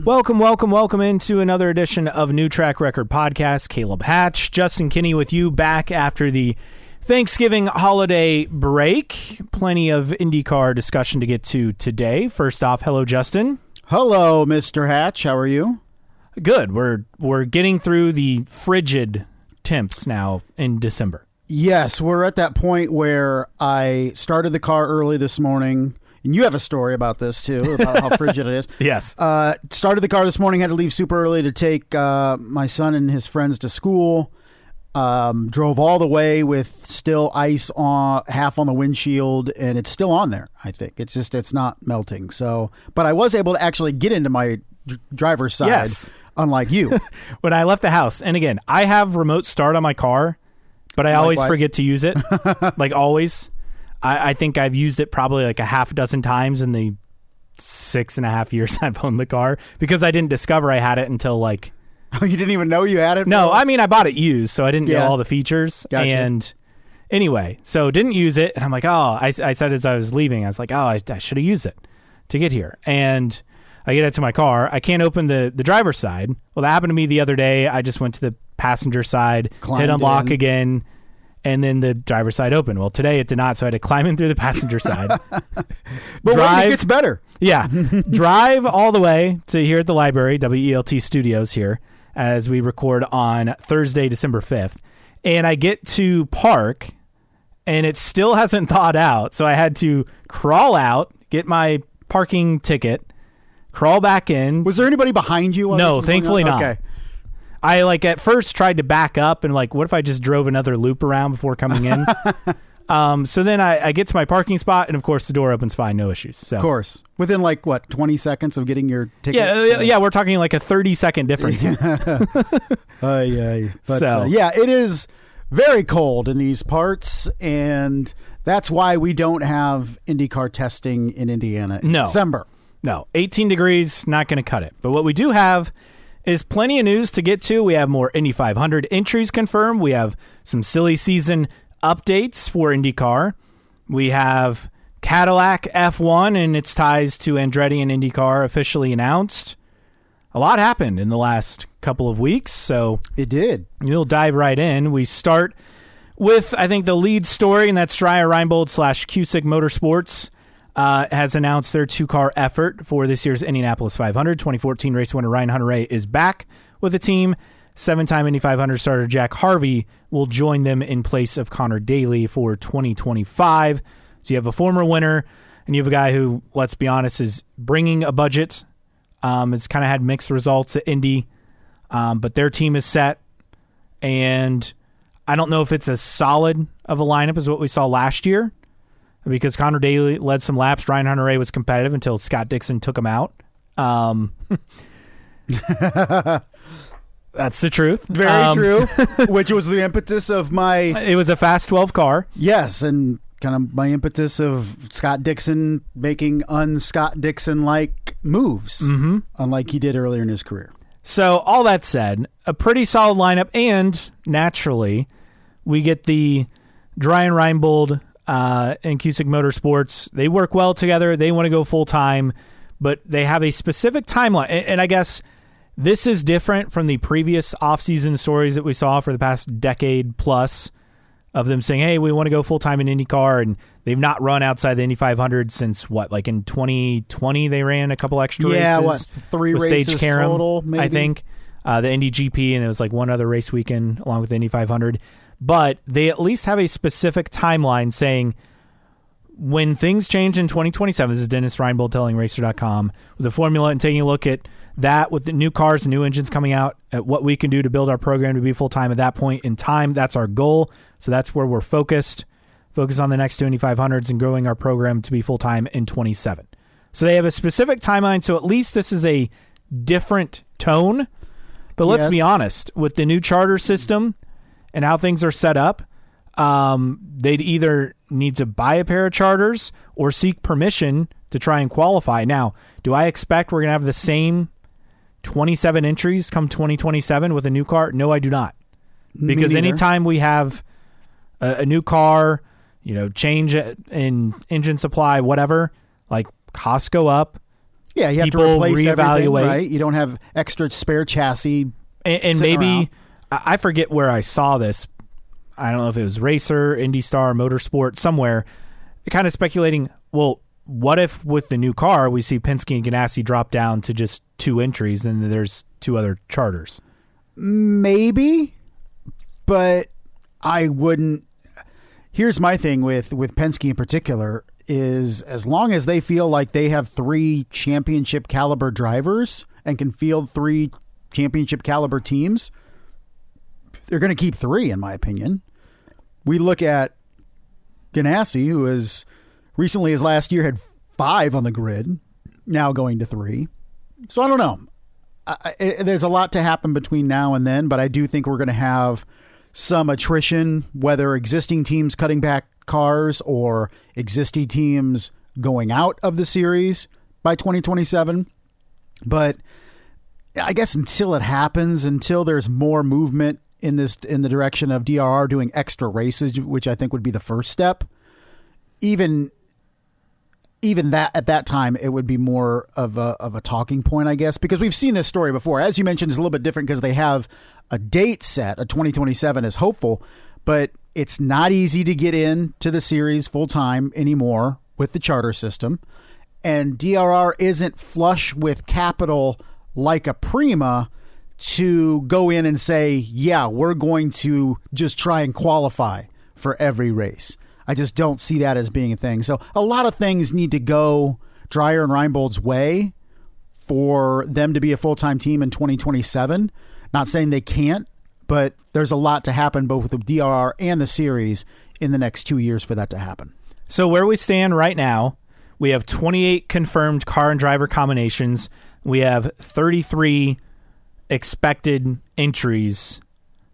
Welcome into another edition of New Track Record Podcast. Caleb Hatch, Justin Kinney with you back after the Thanksgiving holiday break. Plenty of IndyCar discussion to get to today. First off, hello, Justin. Hello, Mr. Hatch. How are you? Good. We're getting through the frigid temps now in December. Yes, we're at that point where I started the car early this morning. And you have a story about this, too, about how frigid it is. Yes. Started the car this morning, had to leave super early to take my son and his friends to school. Drove all the way with still ice half on the windshield, and it's still on there, I think. It's not melting. So, but I was able to actually get into my driver's side, yes, unlike you. When I left the house, and again, I have remote start on my car, but I always forget to use it, like always. I think I've used it probably like a half dozen times in the 6.5 years I've owned the car because I didn't discover I had it until like... Oh, you didn't even know you had it? No, I mean, I bought it used, so I didn't know all the features. Gotcha. And anyway, so didn't use it. And I'm like, I said as I was leaving, I was like, I should have used it to get here. And I get into my car. I can't open the driver's side. Well, that happened to me the other day. I just went to the passenger side, hit unlock again, and then the driver's side opened. Well, today it did not, so I had to climb in through the passenger side. But wait, it gets better. Yeah. Drive all the way to here at the library, WELT Studios here, as we record on Thursday, December 5th. And I get to park, and it still hasn't thawed out, so I had to crawl out, get my parking ticket, crawl back in. Was there anybody behind you? No, thankfully not. Okay. I at first tried to back up and what if I just drove another loop around before coming in? So then I get to my parking spot, and of course the door opens fine, no issues. So. Of course. Within 20 seconds of getting your ticket? Yeah, we're talking like a 30-second difference here. But, it is very cold in these parts, and that's why we don't have IndyCar testing in Indiana in December. No, 18 degrees, not going to cut it. But what we do have is plenty of news to get to. We have more Indy 500 entries confirmed. We have some silly season updates for IndyCar. We have Cadillac F1 and its ties to Andretti and IndyCar officially announced. A lot happened in the last couple of weeks, so it did. We'll dive right in. We start with, I think, the lead story, and that's Dreyer Reinbold / Cusick Motorsports has announced their two-car effort for this year's Indianapolis 500. 2014 race winner Ryan Hunter-Reay is back with the team. 7-time Indy 500 starter Jack Harvey will join them in place of Connor Daly for 2025. So you have a former winner, and you have a guy who, let's be honest, is bringing a budget. It's kind of had mixed results at Indy, but their team is set, and I don't know if it's as solid of a lineup as what we saw last year, because Connor Daly led some laps. Ryan Hunter-Reay was competitive until Scott Dixon took him out. That's the truth. Very true. Which was the impetus of my... It was a fast 12 car. Yes, and kind of my impetus of Scott Dixon making un-Scott Dixon-like moves, unlike he did earlier in his career. So all that said, a pretty solid lineup, and naturally, we get the Dreyer Reinbold and Cusick Motorsports. They work well together. They want to go full-time, but they have a specific timeline. And I guess this is different from the previous off-season stories that we saw for the past decade plus of them saying, hey, we want to go full-time in IndyCar, and they've not run outside the Indy 500 since, in 2020 they ran a couple extra races. Yeah, 3 races Sage Karam, total, maybe? I think. The Indy GP, and it was one other race weekend along with the Indy 500. But they at least have a specific timeline saying when things change in 2027, this is Dennis Reinbold telling Racer.com, with the formula and taking a look at that with the new cars and new engines coming out, at what we can do to build our program to be full-time at that point in time. That's our goal. So that's where we're focused. Focus on the next 2 Indy 500s and growing our program to be full-time in 27. So they have a specific timeline, so at least this is a different tone. But let's be honest, with the new charter system and how things are set up, they'd either need to buy a pair of charters or seek permission to try and qualify. Now, do I expect we're going to have the same 27 entries come 2027 with a new car? No, I do not. Because anytime we have a new car, change in engine supply, whatever, costs go up. Yeah, you have to people replace everything, reevaluate. right? You don't have extra spare chassis. And maybe, I forget where I saw this. I don't know if it was Racer, IndyStar, Motorsport, somewhere, kind of speculating, well, what if with the new car we see Penske and Ganassi drop down to just 2 entries and there's 2 other charters? Maybe, but I wouldn't. Here's my thing with Penske in particular is as long as they feel like they have 3 championship caliber drivers and can field 3 championship caliber teams, they're going to keep 3, in my opinion. We look at Ganassi, who is recently as last year had 5 on the grid, now going to 3. So I don't know. There's a lot to happen between now and then, but I do think we're going to have some attrition, whether existing teams cutting back cars or existing teams going out of the series by 2027. But I guess until it happens, until there's more movement in the direction of DRR doing extra races, which I think would be the first step, even that at that time, it would be more of a talking point, I guess, because we've seen this story before. As you mentioned, it's a little bit different because they have a date set. A 2027 is hopeful, but it's not easy to get into the series full time anymore with the charter system. And DRR isn't flush with capital like a Prima to go in and say, yeah, we're going to just try and qualify for every race. I just don't see that as being a thing. So a lot of things need to go Dreyer and Reinbold's way for them to be a full-time team in 2027. Not saying they can't, but there's a lot to happen both with the DRR and the series in the next 2 years for that to happen. So where we stand right now, we have 28 confirmed car and driver combinations. We have 33 expected entries.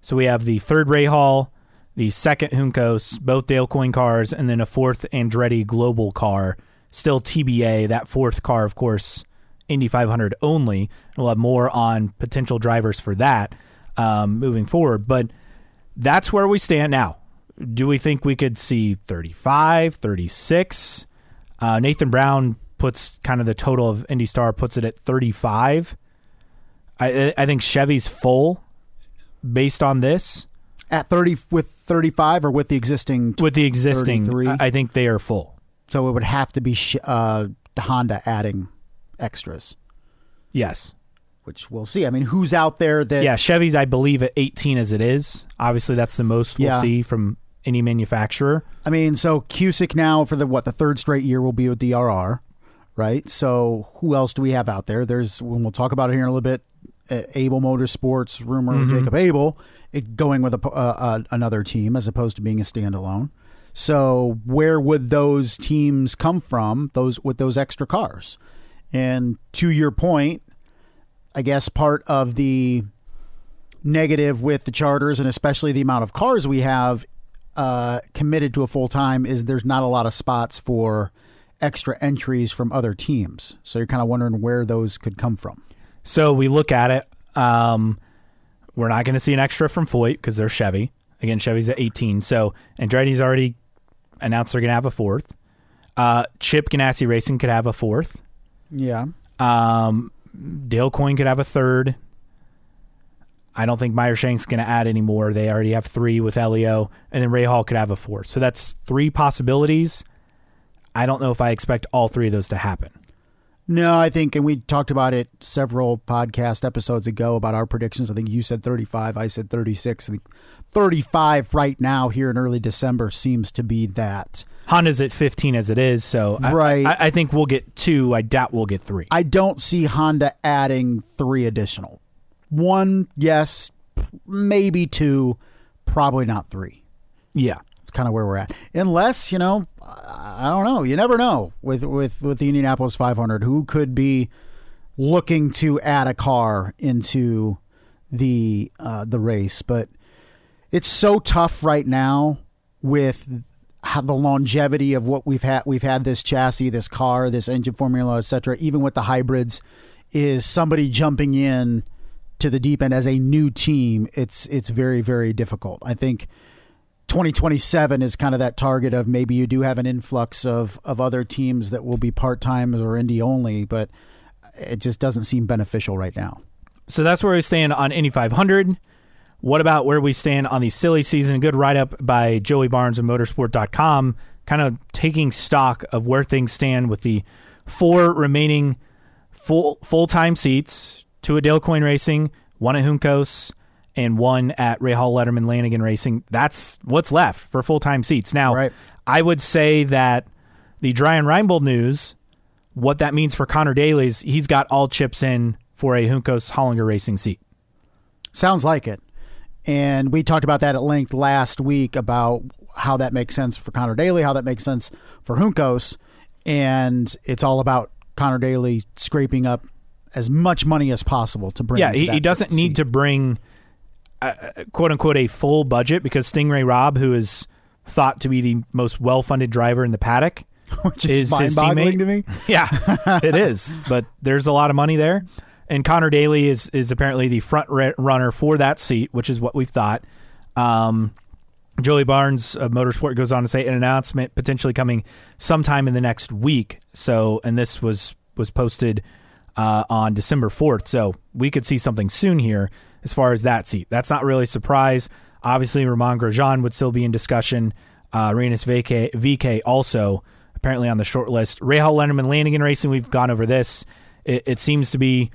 So we have the 3rd Rahal, the 2nd Juncos, both Dale Coyne cars, and then a 4th Andretti Global car. Still TBA, that 4th car, of course, Indy 500 only. We'll have more on potential drivers for that moving forward. But that's where we stand now. Do we think we could see 35, 36? Nathan Brown puts kind of the total of IndyStar, puts it at 35. I think Chevy's full based on this. At 30 with 35 or with the existing? With the existing, 33? I think they are full. So it would have to be Honda adding extras. Yes. Which we'll see. I mean, who's out there that... Yeah, Chevy's, I believe, at 18 as it is. Obviously, that's the most we'll see from any manufacturer. I mean, so Cusick now for the 3rd straight year will be with DRR, right? So who else do we have out there? When we'll talk about it here in a little bit, Abel Motorsports, rumor Jacob Abel, going with another team as opposed to being a standalone. So where would those teams come from, with those extra cars? And to your point, I guess part of the negative with the charters and especially the amount of cars we have committed to a full-time is there's not a lot of spots for extra entries from other teams. So you're kind of wondering where those could come from. So we look at it. We're not going to see an extra from Foyt because they're Chevy. Again, Chevy's at 18. So Andretti's already announced they're going to have a 4th. Chip Ganassi Racing could have a 4th. Yeah. Dale Coyne could have a 3rd. I don't think Meyer Shank's going to add any more. They already have 3 with Elio. And then Ray Hall could have a 4th. So that's 3 possibilities. I don't know if I expect all 3 of those to happen. No, I think, and we talked about it several podcast episodes ago about our predictions. I think you said 35, I said 36. I think 35 right now here in early December seems to be that. Honda's at 15 as it is, so right. I think we'll get 2. I doubt we'll get 3. I don't see Honda adding 3 additional. 1, yes, maybe 2, probably not 3. Yeah. It's kind of where we're at. Unless, I don't know. You never know with the Indianapolis 500 who could be looking to add a car into the race, but it's so tough right now with how the longevity of what we've had. We've had this chassis, this car, this engine formula, etc. Even with the hybrids, is somebody jumping in to the deep end as a new team. It's very, very difficult. I think 2027 is kind of that target of maybe you do have an influx of other teams that will be part-time or Indy only, but it just doesn't seem beneficial right now. So that's where we stand on Indy 500. What about where we stand on the silly season? A good write-up by Joey Barnes of motorsport.com, kind of taking stock of where things stand with the 4 remaining full-time seats, 2 at Dale Coyne Racing, 1 at Juncos, and 1 at Rahal Letterman Lanigan Racing. That's what's left for full-time seats. Now, Right. I would say that the Dreyer Reinbold news, what that means for Connor Daly is he's got all chips in for a Juncos Hollinger Racing seat. Sounds like it. And we talked about that at length last week about how that makes sense for Connor Daly, how that makes sense for Juncos. And it's all about Connor Daly scraping up as much money as possible to bring. Yeah, he doesn't need to bring, quote unquote, a full budget, because Stingray Robb, who is thought to be the most well-funded driver in the paddock, which is his mind-boggling teammate. to me. Yeah, it is. But there's a lot of money there. And Connor Daly is apparently the front runner for that seat, which is what we thought. Joey Barnes of Motorsport goes on to say an announcement potentially coming sometime in the next week. So, and this was posted on December 4th. So we could see something soon here as far as that seat. That's not really a surprise. Obviously, Romain Grosjean would still be in discussion. Rinus VK also apparently on the short list. Rahal Letterman Lanigan Racing, we've gone over this. It seems to be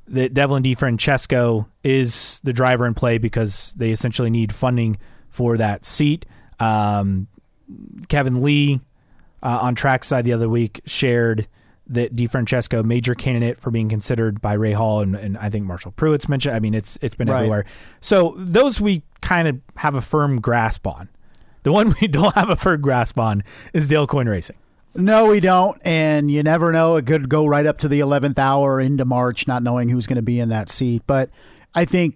that Devlin DiFrancesco is the driver in play because they essentially need funding for that seat. Kevin Lee on Trackside the other week shared that DiFrancesco, major candidate for being considered by Ray Hall, and I think Marshall Pruitt's mentioned. I mean, it's been right everywhere. So those we kind of have a firm grasp on. The one we don't have a firm grasp on is Dale Coyne Racing. No, we don't, and you never know. It could go right up to the 11th hour into March, not knowing who's going to be in that seat. But I think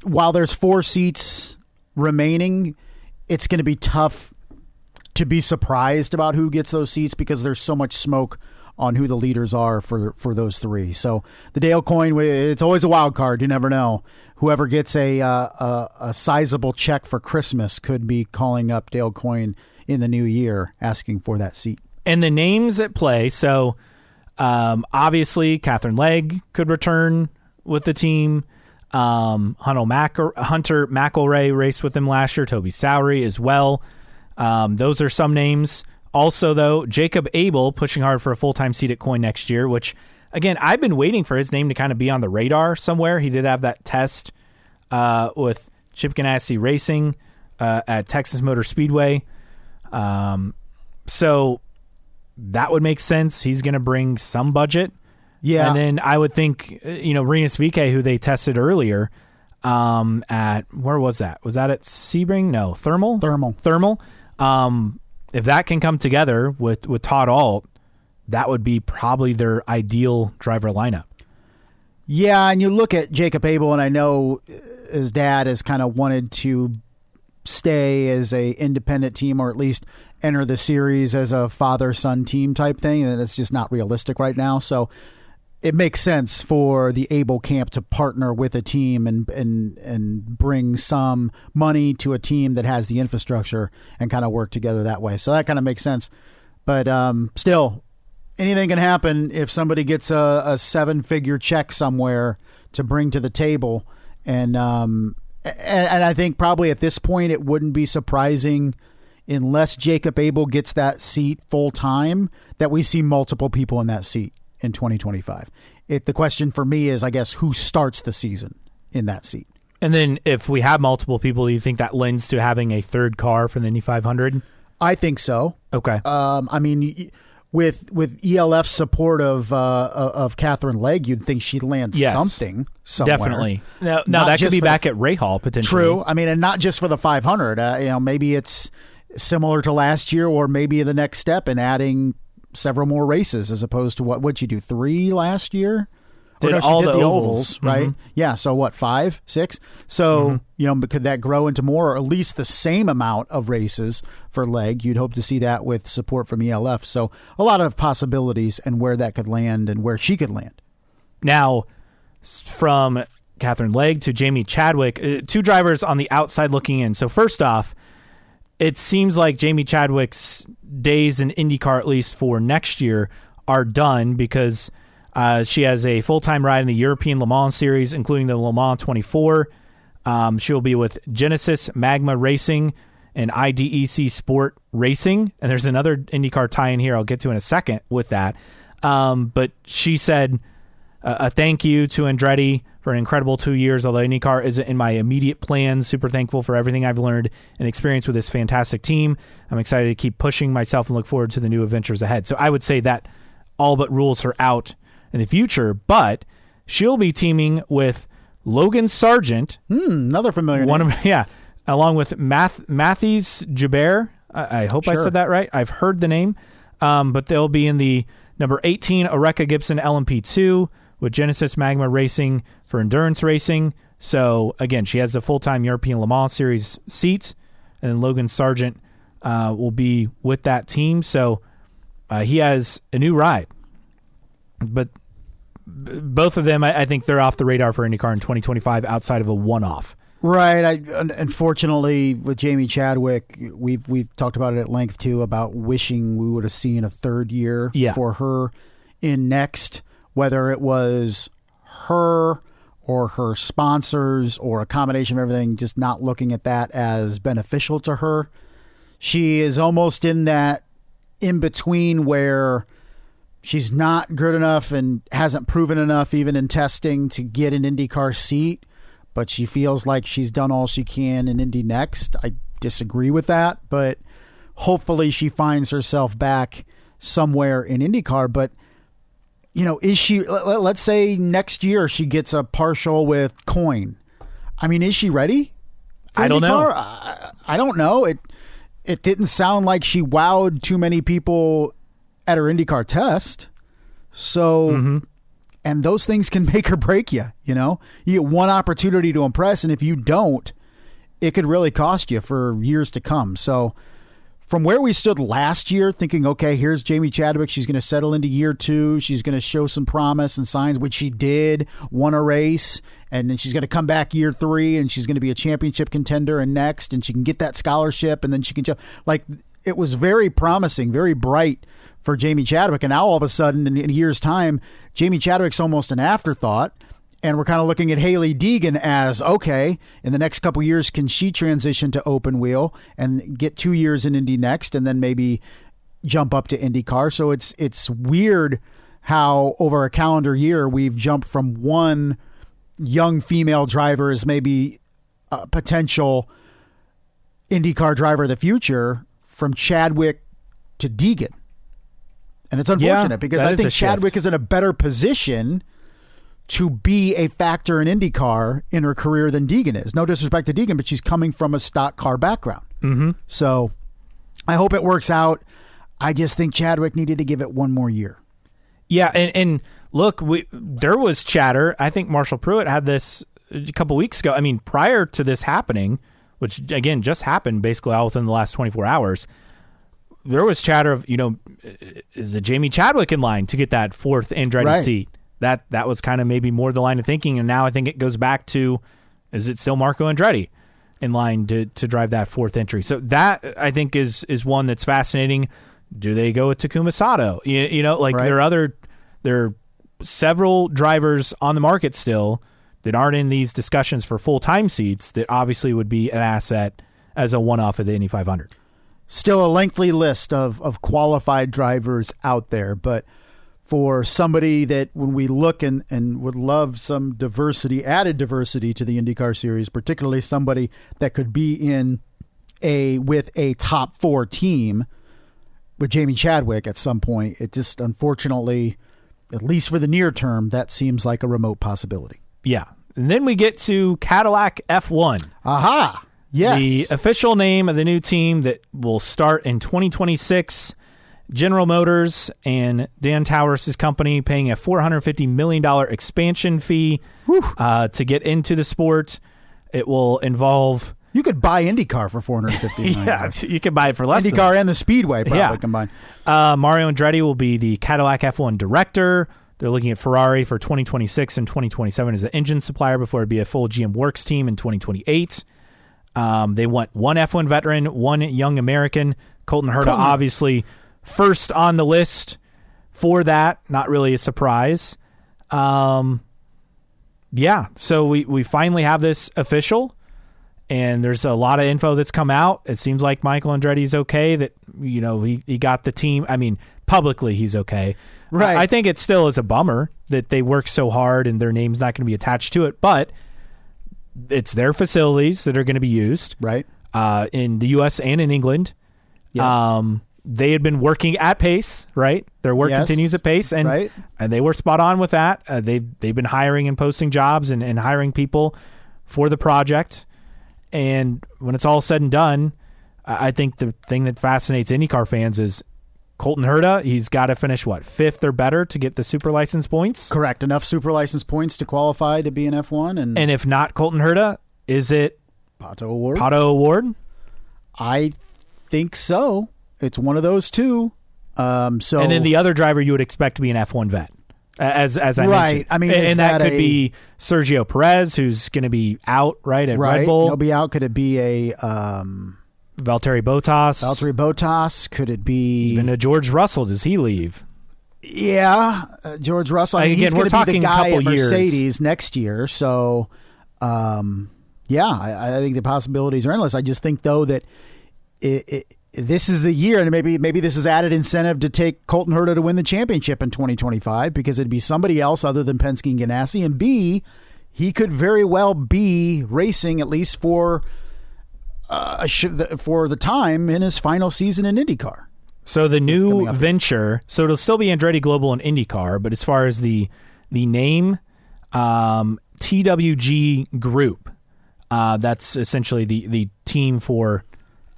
while there's 4 seats remaining, it's going to be tough to be surprised about who gets those seats because there's so much smoke on who the leaders are for those 3. So the Dale Coyne, it's always a wild card. You never know. Whoever gets a sizable check for Christmas could be calling up Dale Coyne in the new year asking for that seat. And the names at play, so obviously Catherine Legg could return with the team. Hunter McElroy raced with them last year. Toby Sowery as well. Those are some names. Also, though, Jacob Abel pushing hard for a full-time seat at Coyne next year, which, again, I've been waiting for his name to kind of be on the radar somewhere. He did have that test with Chip Ganassi Racing at Texas Motor Speedway. So that would make sense. He's going to bring some budget. Yeah. And then I would think, Rinus VK, who they tested earlier at, where was that? Was that at Sebring? No, Thermal. If that can come together with Todd Alt, that would be probably their ideal driver lineup. Yeah, and you look at Jacob Abel, and I know his dad has kind of wanted to stay as a independent team, or at least enter the series as a father-son team type thing, and it's just not realistic right now. So it makes sense for the Abel camp to partner with a team and bring some money to a team that has the infrastructure and kind of work together that way. So that kind of makes sense. But still, anything can happen if somebody gets a 7-figure check somewhere to bring to the table. And I think probably at this point it wouldn't be surprising, unless Jacob Abel gets that seat full time, that we see multiple people in that seat in 2025. The question for me is, I guess, who starts the season in that seat? And then if we have multiple people, do you think that lends to having a third car for the Indy 500? I think so. Okay. I mean, with ELF's support of Catherine Legg, you'd think she'd land something somewhere. Definitely. Now that could be back at Rahal potentially. True. I mean, and not just for the 500. Maybe it's similar to last year, or maybe the next step in adding several more races as opposed to what'd you do, 3 last year? She did the ovals, right? Mm-hmm. Yeah. So what, 5, 6? So, could that grow into more, or at least the same amount of races for Legg? You'd hope to see that with support from ELF. So a lot of possibilities and where that could land and where she could land. Now, from Catherine Legg to Jamie Chadwick, 2 drivers on the outside looking in. So first off, it seems like Jamie Chadwick's days in IndyCar, at least for next year, are done because She has a full-time ride in the European Le Mans Series, including the Le Mans 24. She'll be with Genesis Magma Racing and IDEC Sport Racing. And there's another IndyCar tie-in here I'll get to in a second with that. But she said a thank you to Andretti for an incredible 2 years, although IndyCar isn't in my immediate plans. Super thankful for everything I've learned and experienced with this fantastic team. I'm excited to keep pushing myself and look forward to the new adventures ahead. So I would say that all but rules her out in the future, but she'll be teaming with Logan Sargent. Another familiar name. Along with Mathies Joubert. I hope I said that right. I've heard the name. But they'll be in the number 18 Oreca Gibson LMP2 with Genesis Magma Racing for endurance racing. So, again, she has the full-time European Le Mans Series seat, and Logan Sargent will be with that team. So, he has a new ride. But both of them, I think they're off the radar for IndyCar in 2025 outside of a one-off. Right. Unfortunately, with Jamie Chadwick, we've talked about it at length, too, about wishing we would have seen a third year for her in next, whether it was her or her sponsors or a combination of everything, just not looking at that as beneficial to her. She is almost in that in-between where she's not good enough and hasn't proven enough even in testing to get an IndyCar seat, but she feels like she's done all she can in Indy Next. I disagree with that, but hopefully she finds herself back somewhere in IndyCar. But, you know, is she, let's say next year she gets a partial with Coyne. I mean, is she ready for I don't IndyCar? know. I don't know. It didn't sound like she wowed too many people at her IndyCar test. So, and those things can make or break you, you know? You get one opportunity to impress, and if you don't, it could really cost you for years to come. So, from where we stood last year, thinking, okay, here's Jamie Chadwick. She's going to settle into year 2. She's going to show some promise and signs, which she did, won a race, and then she's going to come back year 3, and she's going to be a championship contender and next, and she can get that scholarship, and then she can jump. Like, it was very promising, very bright for Jamie Chadwick. And now all of a sudden, in a year's time, Jamie Chadwick's almost an afterthought. And we're kind of looking at Hailie Deegan as, okay, in the next couple of years, can she transition to open wheel and get 2 years in Indy Next and then maybe jump up to IndyCar? So it's weird how over a calendar year we've jumped from one young female driver as maybe a potential IndyCar driver of the future from Chadwick to Deegan. And it's unfortunate because I think Chadwick is in a better position to be a factor in IndyCar in her career than Deegan is. No disrespect to Deegan, but she's coming from a stock car background. So I hope it works out. I just think Chadwick needed to give it one more year. Yeah, and look, there was chatter. I think Marshall Pruitt had this a couple weeks ago. I mean, prior to this happening, which, again, just happened basically all within the last 24 hours, there was chatter of, you know, is it Jamie Chadwick in line to get that 4th Andretti seat? That was kind of maybe more the line of thinking, and now I think it goes back to, is it still Marco Andretti in line to drive that 4th entry? So that, I think, is one that's fascinating. Do they go with Takuma Sato? You know, like there are several drivers on the market still that aren't in these discussions for full-time seats that obviously would be an asset as a one-off of the Indy 500. Still a lengthy list of qualified drivers out there, but for somebody that when we look and would love some diversity, added diversity to the IndyCar series, particularly somebody that could be with a top 4 team with Jamie Chadwick at some point, it just unfortunately, at least for the near term, that seems like a remote possibility. Yeah. And then we get to Cadillac F1. Aha! Yes. The official name of the new team that will start in 2026. General Motors and Dan Towers' company paying a $450 million expansion fee to get into the sport. It will involve... You could buy IndyCar for $450 million. Yeah, you could buy it for less IndyCar and the Speedway probably combined. Mario Andretti will be the Cadillac F1 director. They're looking at Ferrari for 2026 and 2027 as an engine supplier before it'd be a full GM Works team in 2028. They want one F1 veteran, one young American. Colton Herta, obviously, first on the list for that. Not really a surprise. Yeah, so we finally have this official, and there's a lot of info that's come out. It seems like Michael Andretti's okay, that, he got the team. I mean, publicly he's okay. Right. I think it still is a bummer that they work so hard and their name's not going to be attached to it, but it's their facilities that are going to be used. Right. In the U.S. and in England. Yeah. They had been working at pace, right? Their work continues at pace, and they were spot on with that. They've been hiring and posting jobs and hiring people for the project. And when it's all said and done, I think the thing that fascinates IndyCar fans is Colton Herta. He's got to finish, fifth or better to get the super license points? Correct. Enough super license points to qualify to be an F1. And if not Colton Herta, is it Pato O'Ward? Pato O'Ward? I think so. It's one of those two. And then the other driver you would expect to be an F1 vet, as I mentioned. I mean, and that could be Sergio Perez, who's going to be out, right, at Red Bull. He'll be out. Could it be a Valtteri Bottas? Valtteri Bottas. Could it be even a George Russell? Does he leave? Yeah, George Russell. I mean, he's going to be the guy at Mercedes next year. So, I think the possibilities are endless. I just think, though, that this is the year, and maybe this is added incentive to take Colton Herta to win the championship in 2025, because it'd be somebody else other than Penske and Ganassi, and B, he could very well be racing at least for the time in his final season in IndyCar. So the new venture, so it'll still be Andretti Global and IndyCar, but as far as the name, TWG Group, that's essentially the team for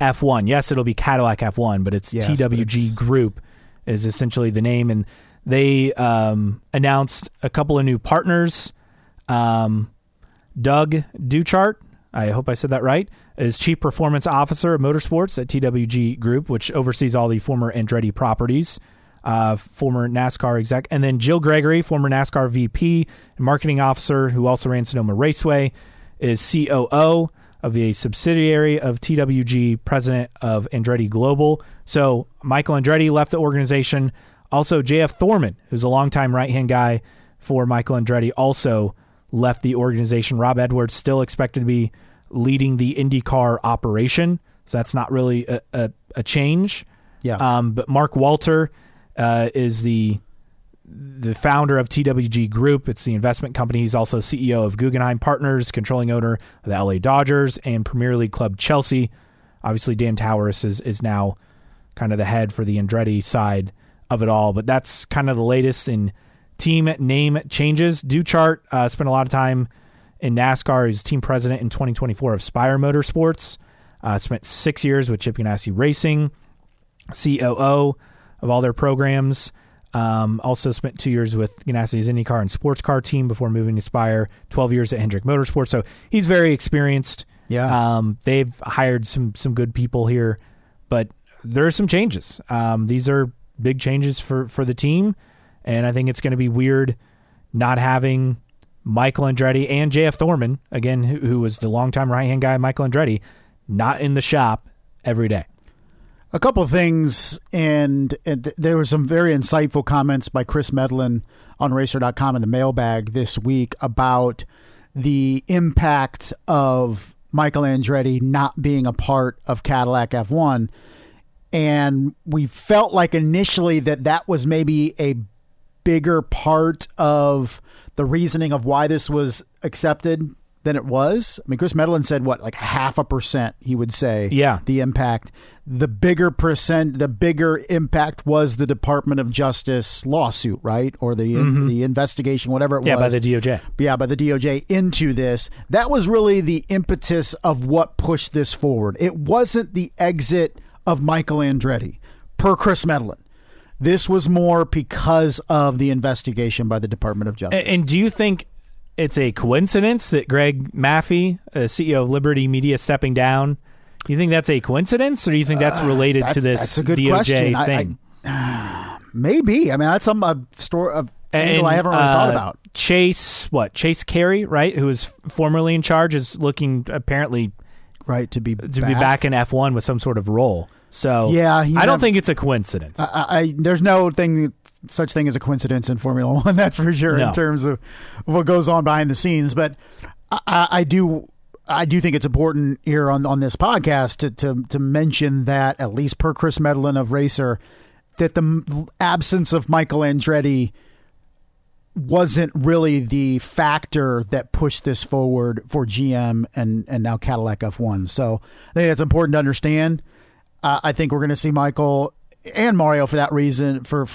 F1. Yes, it'll be Cadillac F1, but it's TWG Group is essentially the name. And they announced a couple of new partners. Doug Duchart, I hope I said that right, is Chief Performance Officer of Motorsports at TWG Group, which oversees all the former Andretti properties, former NASCAR exec. And then Jill Gregory, former NASCAR VP and Marketing Officer, who also ran Sonoma Raceway, is COO of a subsidiary of TWG, president of Andretti Global. So Michael Andretti left the organization. Also, JF Thorman, who's a longtime right-hand guy for Michael Andretti, also left the organization. Rob Edwards still expected to be leading the IndyCar operation, so that's not really a change. Yeah. But Mark Walter is the founder of TWG Group. It's the investment company. He's also CEO of Guggenheim Partners, controlling owner of the LA Dodgers and Premier League club Chelsea. Obviously, Dan Towers is now kind of the head for the Andretti side of it all. But that's kind of the latest in team name changes. Duchart spent a lot of time in NASCAR. He's team president in 2024 of Spire Motorsports. Spent 6 years with Chip Ganassi Racing, COO of all their programs. Also spent 2 years with Ganassi's IndyCar and sports car team before moving to Spire, 12 years at Hendrick Motorsports. So he's very experienced. Yeah. They've hired some good people here, but there are some changes. These are big changes for the team, and I think it's going to be weird not having Michael Andretti and JF Thorman, again, who was the longtime right-hand guy, Michael Andretti, not in the shop every day. A couple of things, and there were some very insightful comments by Chris Medlin on Racer.com in the mailbag this week about the impact of Michael Andretti not being a part of Cadillac F1. And we felt like initially that was maybe a bigger part of the reasoning of why this was accepted than it was. I mean, Chris Medlin said, what, like 0.5%, he would say, the impact. The bigger impact was the Department of Justice lawsuit, right? Or the investigation, whatever it was. Yeah, by the DOJ. Yeah, by the DOJ into this. That was really the impetus of what pushed this forward. It wasn't the exit of Michael Andretti, per Chris Medlin. This was more because of the investigation by the Department of Justice. And do you think it's a coincidence that Greg Maffei, CEO of Liberty Media, stepping down? Do you think that's a coincidence, or do you think that's related to this that's a good DOJ question. thing? Maybe. I mean, that's some angle I haven't really thought about. Chase Carey, right, who was formerly in charge, is looking apparently to be back in F1 with some sort of role. So yeah, I don't think it's a coincidence. There's no thing such thing as a coincidence in Formula One, that's for sure, No. in terms of what goes on behind the scenes. But I do think it's important here on this podcast to mention that, at least per Chris Medlin of Racer, that the absence of Michael Andretti wasn't really the factor that pushed this forward for GM and now Cadillac F1. So I think it's important to understand. I think we're going to see Michael and Mario, for that reason, for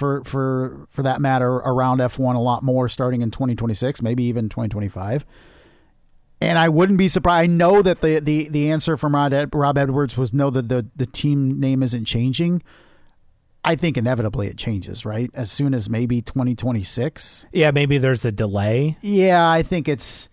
that matter, around F1 a lot more starting in 2026, maybe even 2025. And I wouldn't be surprised. I know that the answer from Rob Edwards was no, that the team name isn't changing. I think inevitably it changes, right? As soon as maybe 2026. Yeah, maybe there's a delay. Yeah, I think it's...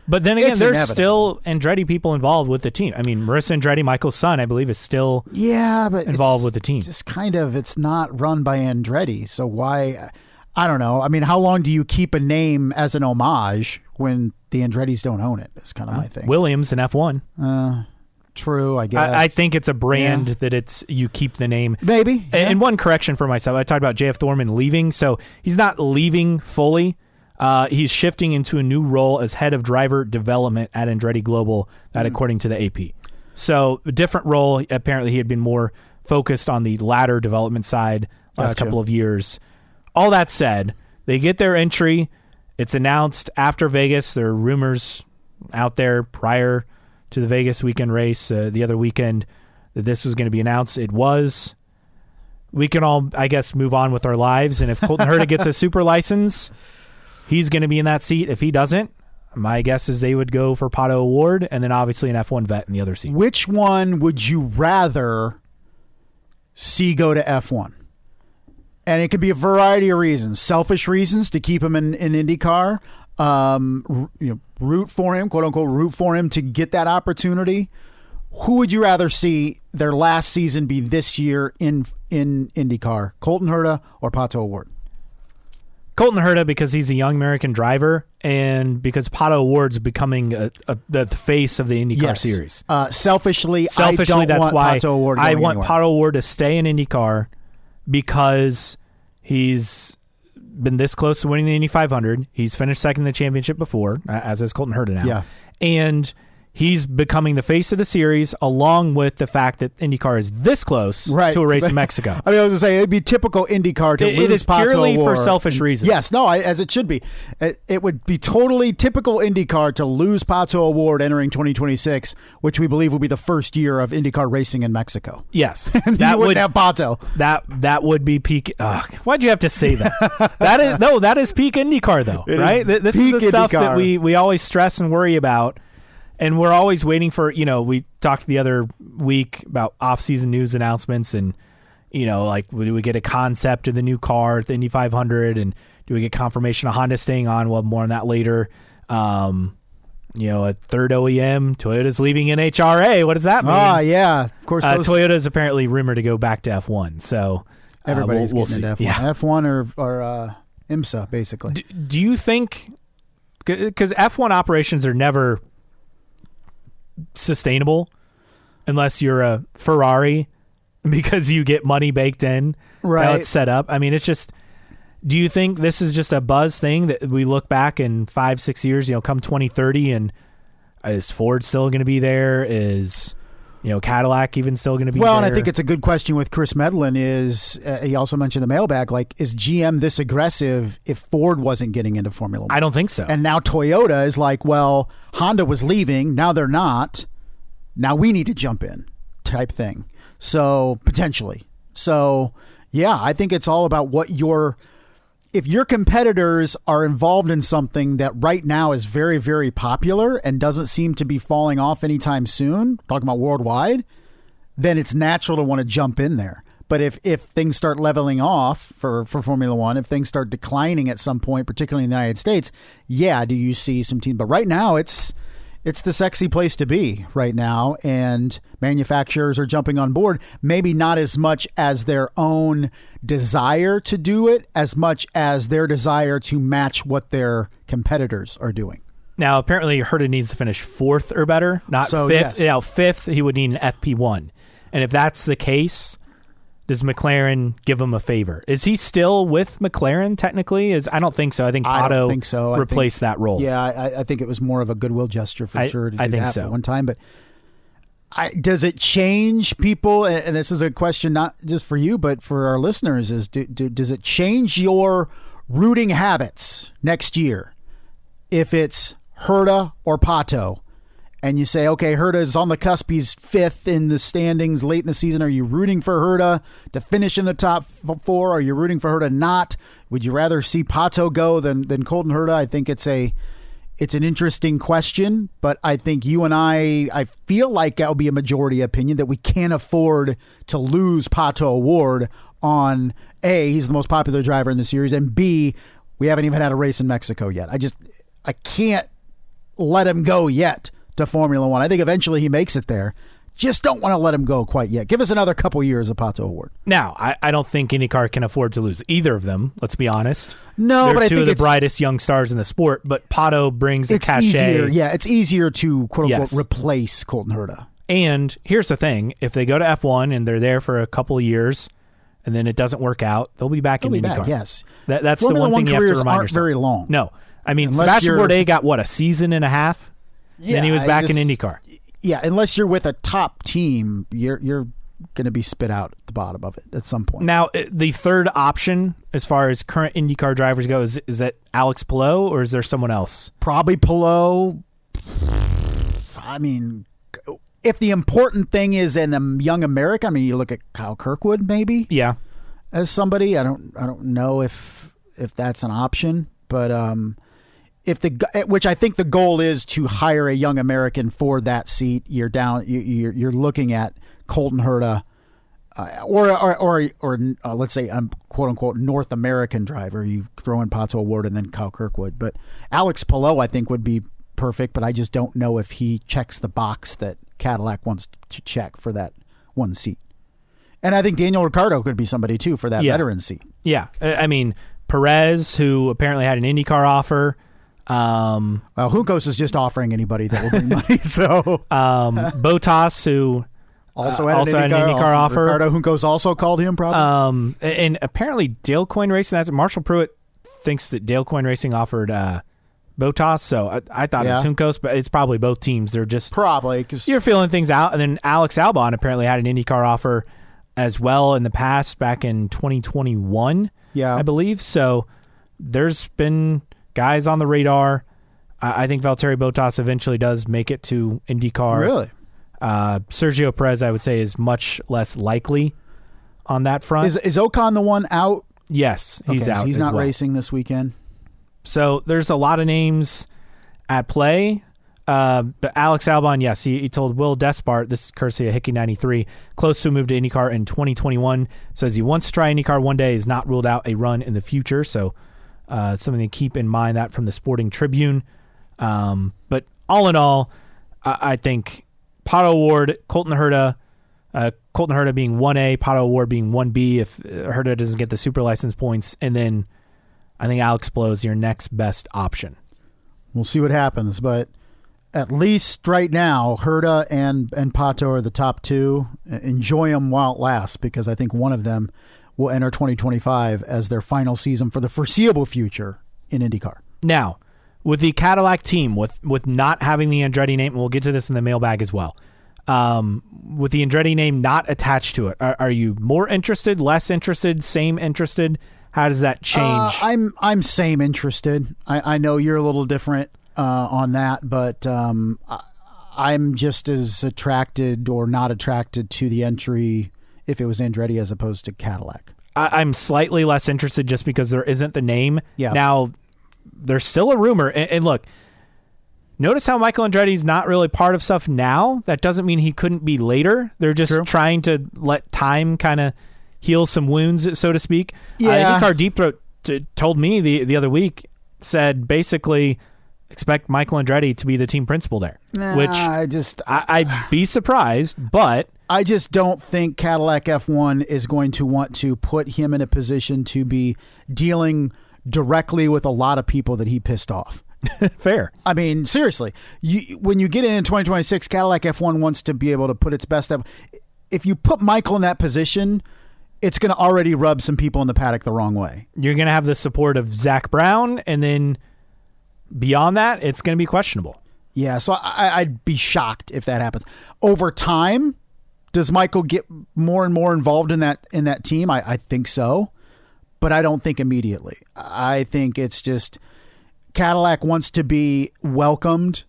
But then again, It's there's inevitable. still Andretti people involved with the team. I mean, Marissa Andretti, Michael's son, I believe, is still but involved it's with the team. Just kind of, it's not run by Andretti. So why... I don't know. I mean, how long do you keep a name as an homage when the Andrettis don't own it? Is kind of my thing. Williams in F1. True, I guess. I think it's a brand that you keep the name. Maybe. Yeah. And one correction for myself, I talked about JF Thorman leaving, so he's not leaving fully. He's shifting into a new role as head of driver development at Andretti Global, that according to the AP. So a different role. Apparently he had been more focused on the ladder development side last Gotcha. couple of years. All that said, they get their entry. It's announced after Vegas. There are rumors out there prior to the Vegas weekend race the other weekend that this was going to be announced. It was. We can all, I guess, move on with our lives. And if Colton Herta gets a super license, he's going to be in that seat. If he doesn't, my guess is they would go for Pato O'Ward and then obviously an F1 vet in the other seat. Which one would you rather see go to F1? And it could be a variety of reasons. Selfish reasons to keep him in IndyCar. Root for him, quote unquote, root for him to get that opportunity. Who would you rather see their last season be this year in IndyCar? Colton Herta or Pato O'Ward? Colton Herta, because he's a young American driver, and because Pato O'Ward's becoming the face of the IndyCar series. Selfishly, I That's don't want why Pato O'Ward I going want anywhere. Pato O'Ward to stay in IndyCar because he's been this close to winning the Indy 500. He's finished second in the championship before, as is Colton Herta now. Yeah. And he's becoming the face of the series, along with the fact that IndyCar is this close to a race in Mexico. I mean, I was going to say, it'd be typical IndyCar to lose It is Pato purely for O'Ward. selfish reasons. Yes, no, as it should be. It would be totally typical IndyCar to lose Pato O'Ward entering 2026, which we believe will be the first year of IndyCar racing in Mexico. Yes. And you wouldn't have Pato. That would be peak. Why'd you have to say that? That is peak IndyCar, though, right? This is the stuff IndyCar. that we always stress and worry about. And we're always waiting for, we talked the other week about off-season news announcements and, like, do we get a concept of the new car, the Indy 500, and do we get confirmation of Honda staying on? We'll have more on that later. A third OEM, Toyota's leaving NHRA. What does that mean? Yeah. Of course, Toyota's apparently rumored to go back to F1. So everybody's we'll getting into see. F1. Yeah. F1 or IMSA, basically. Do you think, because F1 operations are never sustainable unless you're a Ferrari because you get money baked in, right? How it's set up. I mean, it's just, do you think this is just a buzz thing that we look back in 5-6 years, come 2030, and is Ford still going to be there? Is Cadillac even still going to be there? Well, and I think it's a good question with Chris Medlin is, he also mentioned the mailbag, like, is GM this aggressive if Ford wasn't getting into Formula 1? I don't think so. And now Toyota is like, well, Honda was leaving, now they're not. Now we need to jump in type thing. So, potentially. So, yeah, I think it's all about what if your competitors are involved in something that right now is very, very popular and doesn't seem to be falling off anytime soon, talking about worldwide, then it's natural to want to jump in there. But if things start leveling off for Formula One, if things start declining at some point, particularly in the United States, yeah, do you see some teams? But right now, it's the sexy place to be right now, and manufacturers are jumping on board, maybe not as much as their own desire to do it, as much as their desire to match what their competitors are doing. Now, apparently, Herta needs to finish 4th or better, not 5th. Yes. Yeah, 5th, he would need an FP1. And if that's the case, does McLaren give him a favor? Is he still with McLaren technically? I don't think so. I think Pato replaced that role. Yeah, I think it was more of a goodwill gesture for sure to do that so. at one time. But does it change people? And this is a question not just for you, but for our listeners: does it change your rooting habits next year if it's Herta or Pato? And you say, okay, Herta is on the cusp. He's 5th in the standings late in the season. Are you rooting for Herta to finish in the top 4? Are you rooting for Herta not? Would you rather see Pato go than Colton Herta? I think it's an interesting question, but I think you and I feel like that will be a majority opinion that we can't afford to lose Pato O'Ward on A, he's the most popular driver in the series, and B, we haven't even had a race in Mexico yet. I can't let him go yet to Formula One. I think eventually he makes it there. Just don't want to let him go quite yet. Give us another couple years of Pato O'Ward. Now, I don't think IndyCar can afford to lose either of them, let's be honest. No, but I think two of the brightest young stars in the sport, but Pato brings a cachet. It's easier to, quote-unquote, replace Colton Herta. And here's the thing. If they go to F1 and they're there for a couple of years and then it doesn't work out, they'll be back in IndyCar. Yes. That's the one thing you have to remind yourself. Very long. No. I mean, Sebastian Bourdais got, a season and a half? Yeah, then he was back in IndyCar. Yeah, unless you're with a top team, you're going to be spit out at the bottom of it at some point. Now, the third option, as far as current IndyCar drivers go, is that Alex Palou, or is there someone else? Probably Palou. I mean, if the important thing is in a young American, you look at Kyle Kirkwood, maybe. Yeah, as somebody, I don't know if that's an option, but which I think the goal is to hire a young American for that seat. You're looking at Colton Herta, or let's say quote unquote North American driver. You throw in Pato O'Ward and then Kyle Kirkwood, but Alex Palou I think would be perfect. But I just don't know if he checks the box that Cadillac wants to check for that one seat. And I think Daniel Ricciardo could be somebody too for that veteran seat. Yeah, I mean Perez, who apparently had an IndyCar offer. Well, Juncos is just offering anybody that will bring money. So Bottas, who also had an IndyCar offer. Ricardo Juncos also called him probably. And apparently Dale Coyne Racing, Marshall Pruitt thinks that Dale Coyne Racing offered Bottas. So I thought it was Juncos, but it's probably both teams. They're just probably because you're feeling things out. And then Alex Albon apparently had an IndyCar offer as well in the past, back in 2021. Yeah, I believe. So there's been guys on the radar. I think Valtteri Bottas eventually does make it to IndyCar. Really? Sergio Perez, I would say, is much less likely on that front. Is Ocon the one out? Yes, he's out. So he's not racing this weekend. So there's a lot of names at play. But Alex Albon, yes, he told Will Despart, this is courtesy of Hickey 93, close to a move to IndyCar in 2021. Says he wants to try IndyCar one day, is not ruled out a run in the future. So something to keep in mind, that from the Sporting Tribune. But all in all, I think Pato O'Ward, Colton Herta being 1A, Pato O'Ward being 1B if Herta doesn't get the super license points, and then I think Alex Palou is your next best option. We'll see what happens, but at least right now, Herta and Pato are the top two. Enjoy them while it lasts, because I think one of them will enter 2025 as their final season for the foreseeable future in IndyCar. Now, with the Cadillac team, with not having the Andretti name, and we'll get to this in the mailbag as well, with the Andretti name not attached to it, are you more interested, less interested, same interested? How does that change? I'm same interested. I know you're a little different on that, but I'm just as attracted or not attracted to the entry if it was Andretti as opposed to Cadillac. I'm slightly less interested just because there isn't the name. Yeah. Now, there's still a rumor. And look, notice how Michael Andretti's not really part of stuff now. That doesn't mean he couldn't be later. They're just trying to let time kind of heal some wounds, so to speak. Yeah. IndyCar Deep Throat told me the other week, said basically expect Michael Andretti to be the team principal there. Which I'd be surprised, but I just don't think Cadillac F1 is going to want to put him in a position to be dealing directly with a lot of people that he pissed off. Fair. I mean, seriously, when you get in 2026, Cadillac F1 wants to be able to put its best up. If you put Michael in that position, it's going to already rub some people in the paddock the wrong way. You're going to have the support of Zach Brown, and then beyond that, it's going to be questionable. Yeah, so I'd be shocked if that happens. Over time, does Michael get more and more involved in that team? I think so, but I don't think immediately. I think it's just Cadillac wants to be welcomed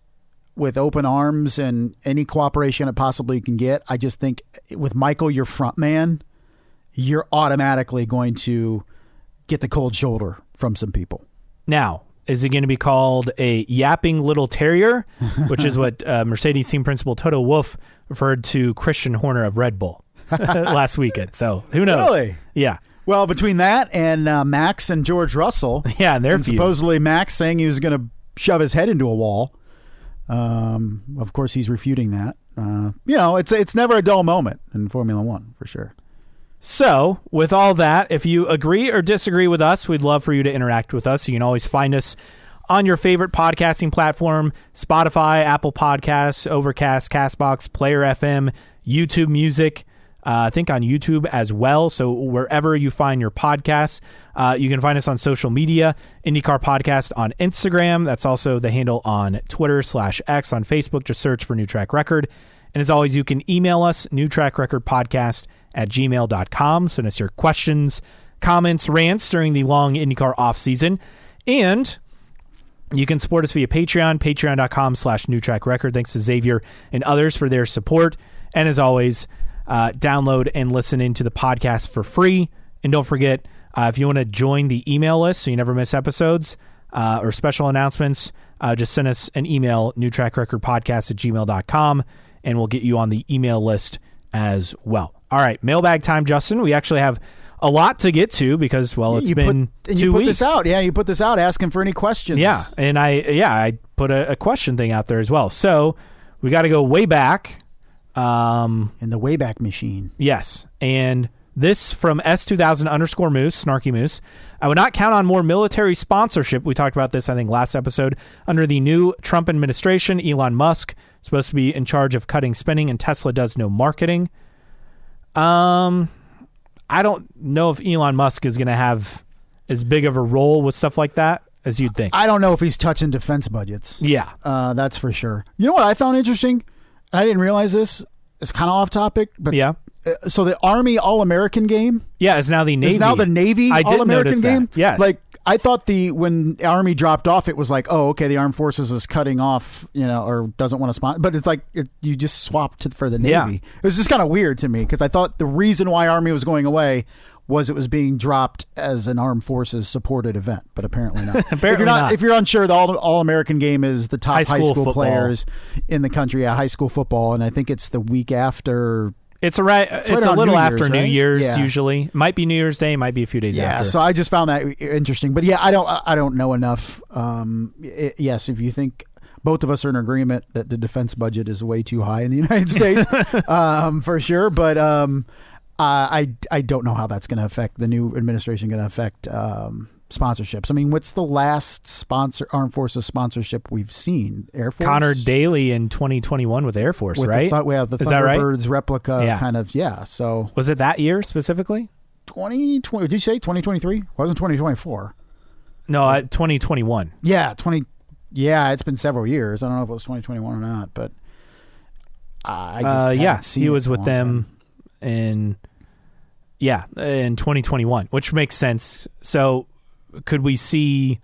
with open arms and any cooperation it possibly can get. I just think with Michael, your front man, you're automatically going to get the cold shoulder from some people. Now, is it going to be called a yapping little terrier, which is what Mercedes team principal Toto Wolff referred to Christian Horner of Red Bull last weekend? So who knows? Really? Yeah. Well, between that and Max and George Russell, and supposedly Max saying he was going to shove his head into a wall. Of course, he's refuting that. It's never a dull moment in Formula One, for sure. So, with all that, if you agree or disagree with us, we'd love for you to interact with us. You can always find us on your favorite podcasting platform, Spotify, Apple Podcasts, Overcast, CastBox, Player FM, YouTube Music, I think on YouTube as well. So wherever you find your podcasts, you can find us on social media, IndyCar Podcast on Instagram. That's also the handle on Twitter/X. On Facebook, just search for New Track Record. And as always, you can email us, newtrackrecordpodcast@gmail.com. Send us your questions, comments, rants during the long IndyCar off-season. And you can support us via Patreon, patreon.com/newtrackrecord. Thanks to Xavier and others for their support. And as always, download and listen into the podcast for free. And don't forget, if you want to join the email list so you never miss episodes or special announcements, just send us an email, newtrackrecordpodcast@gmail.com, and we'll get you on the email list as well. All right, mailbag time, Justin. We actually have a lot to get to because, well, it's been 2 weeks. You put this out. Yeah, you put this out asking for any questions. Yeah, and I put a question thing out there as well. So we got to go way back. In the Wayback Machine. Yes, and this from S2000_Moose, Snarky Moose. I would not count on more military sponsorship. We talked about this, I think, last episode. Under the new Trump administration, Elon Musk is supposed to be in charge of cutting spending, and Tesla does no marketing. I don't know if Elon Musk is going to have as big of a role with stuff like that as you'd think. I don't know if he's touching defense budgets. Yeah. That's for sure. You know what I found interesting? I didn't realize this. It's kind of off topic, but yeah. So the Army All-American game, is now the Navy. Is now the Navy All-American game. That. Yes. Like I thought when Army dropped off, it was like, oh, okay, the Armed Forces is cutting off, or doesn't want to sponsor. But it's like you just swapped for the Navy. Yeah. It was just kind of weird to me because I thought the reason why Army was going away was it was being dropped as an Armed Forces supported event, but apparently not. If you're unsure, the All-American game is the top high school players in the country, high school football, and I think it's the week after. It's a little after New Year's, yeah. Usually. It might be New Year's Day, might be a few days after. Yeah, so I just found that interesting. But yeah, I don't know enough. Yes, if you think both of us are in agreement that the defense budget is way too high in the United States, for sure. But I don't know how that's going to affect the new administration. Going to affect sponsorships. I mean, what's the last Armed Forces sponsorship we've seen? Air Force. Connor Daly in 2021 with Air Force, right? We have the Thunderbirds replica kind of. Yeah. So was it that year specifically? 2020? Did you say 2023? Wasn't 2024? No, 2021. Yeah, Yeah, it's been several years. I don't know if it was 2021 or not, but I just haven't seen he was it with them in 2021, which makes sense. So could we see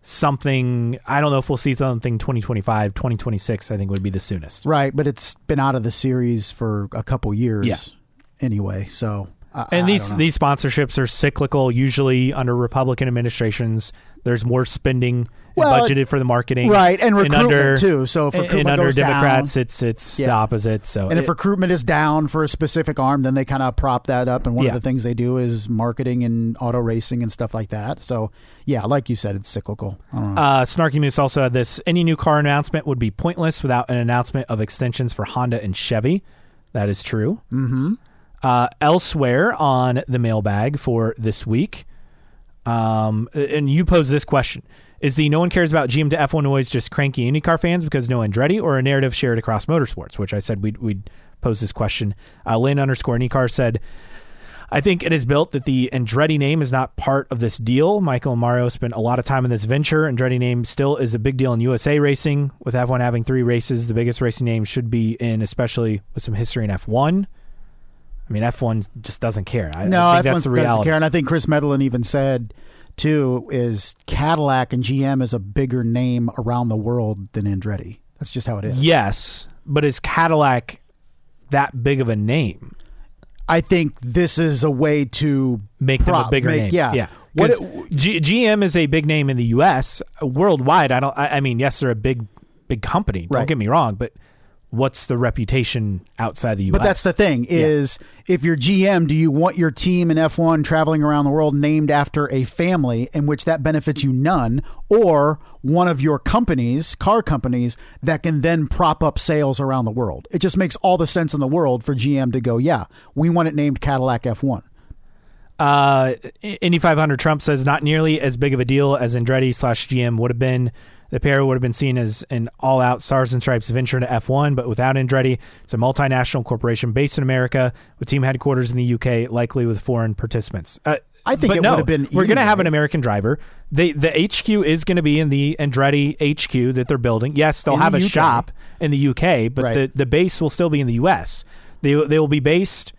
something? I don't know if we'll see something 2025, 2026, I think would be the soonest. Right, but it's been out of the series for a couple years anyway, so these sponsorships are cyclical. Usually under Republican administrations, there's more spending budgeted for the marketing, right, and recruitment too. So if recruitment under goes Democrats, down, it's the opposite. So if recruitment is down for a specific arm, then they kind of prop that up. And one of the things they do is marketing and auto racing and stuff like that. So yeah, like you said, it's cyclical. I don't know. Snarky Moose also had this: any new car announcement would be pointless without an announcement of extensions for Honda and Chevy. That is true. Mm-hmm. Elsewhere on the mailbag for this week, and you pose this question: is the no one cares about GM to F1 noise just cranky IndyCar fans because no Andretti, or a narrative shared across motorsports? Which I said we'd pose this question. Lynn _IndyCar said, I think it is built that the Andretti name is not part of this deal. Michael and Mario spent a lot of time in this venture. Andretti name still is a big deal in USA racing. With F1 having 3 races, the biggest racing name should be in, especially with some history in F1. I mean, F1 just doesn't care. I think that's the reality. Doesn't care, and I think Chris Medlin even said, too, is Cadillac and GM is a bigger name around the world than Andretti. That's just how it is. Yes, but is Cadillac that big of a name? I think this is a way to make them a bigger name. Yeah. GM is a big name in the U.S. Worldwide, I mean, yes, they're a big company. Don't get me wrong, but what's the reputation outside the U.S.? But that's the thing is, if you're GM, do you want your team in F1 traveling around the world named after a family in which that benefits you none, or one of your companies, car companies, that can then prop up sales around the world? It just makes all the sense in the world for GM to go, yeah, we want it named Cadillac F1. Indy 500 Trump says not nearly as big of a deal as Andretti/GM would have been. The pair would have been seen as an all-out Stars and Stripes venture into F1, but without Andretti, it's a multinational corporation based in America with team headquarters in the UK, likely with foreign participants. I think it would have been. We're going to have an American driver. The HQ is going to be in the Andretti HQ that they're building. Yes, they'll have a shop in the UK, but the base will still be in the US. They will be based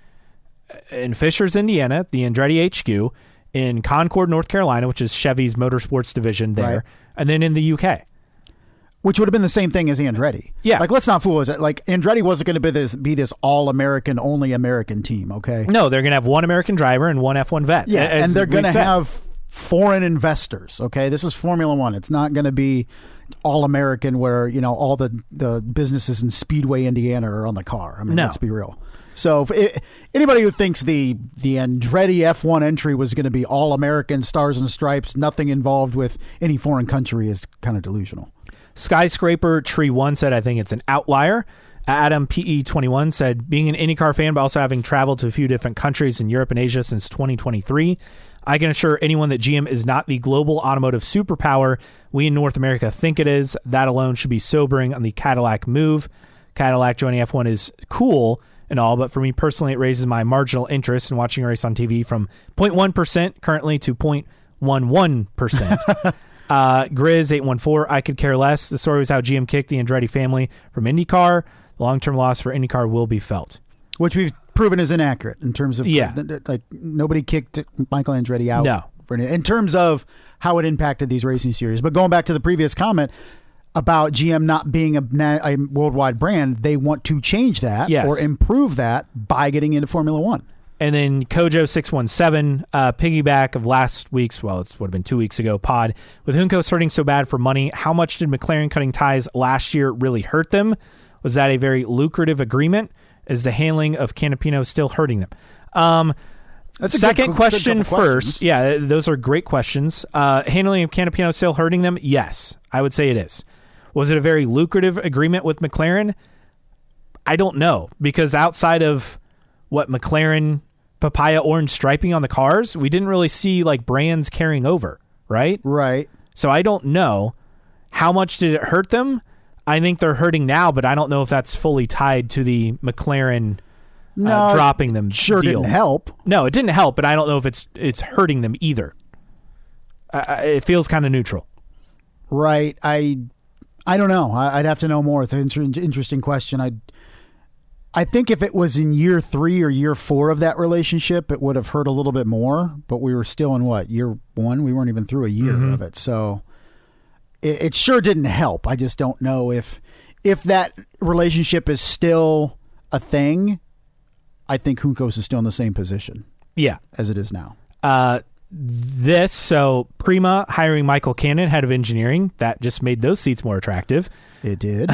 in Fishers, Indiana, the Andretti HQ, in Concord, North Carolina, which is Chevy's motorsports division there, and then in the UK. Which would have been the same thing as Andretti. Yeah. Like, let's not fool us. Like, Andretti wasn't going to be this all-American, only American team, okay? No, they're going to have one American driver and one F1 vet. Yeah, and they're going to have foreign investors, okay? This is Formula One. It's not going to be all-American where, you know, all the businesses in Speedway, Indiana are on the car. I mean, let's be real. So anybody who thinks the Andretti F1 entry was going to be all-American, Stars and Stripes, nothing involved with any foreign country is kind of delusional. Skyscraper Tree 1 said, I think it's an outlier. Adam PE21 said, being an IndyCar fan, but also having traveled to a few different countries in Europe and Asia since 2023, I can assure anyone that GM is not the global automotive superpower we in North America think it is. That alone should be sobering on the Cadillac move. Cadillac joining F1 is cool and all, but for me personally, it raises my marginal interest in watching a race on TV from 0.1% currently to 0.11%. Grizz814, I could care less. The story was how GM kicked the Andretti family from IndyCar. The long-term loss for IndyCar will be felt. Which we've proven is inaccurate in terms of, like, nobody kicked Michael Andretti out. No. In terms of how it impacted these racing series. But going back to the previous comment about GM not being a worldwide brand, they want to change that or improve that by getting into Formula One. And then Kojo617, piggyback of last week's, well, it would have been 2 weeks ago, pod. With Juncos hurting so bad for money, how much did McLaren cutting ties last year really hurt them? Was that a very lucrative agreement? Is the handling of Canapino still hurting them? That's a second question first. Yeah, those are great questions. Handling of Canapino still hurting them? Yes, I would say it is. Was it a very lucrative agreement with McLaren? I don't know, because outside of what McLaren papaya orange striping on the cars, we didn't really see like brands carrying over, right? Right. So I don't know. How much did it hurt them? I think they're hurting now, but I don't know if that's fully tied to the McLaren dropping them deal. Didn't help. No, it didn't help, but I don't know if it's hurting them either. It feels kind of neutral. Right. I don't know. I'd have to know more. It's an interesting question. I think if it was in year 3 or year 4 of that relationship, it would have hurt a little bit more. But we were still in year 1? We weren't even through a year of it. So it sure didn't help. I just don't know if that relationship is still a thing. I think Juncos is still in the same position. Yeah, as it is now. So Prima hiring Michael Cannon, head of engineering, that just made those seats more attractive. It did.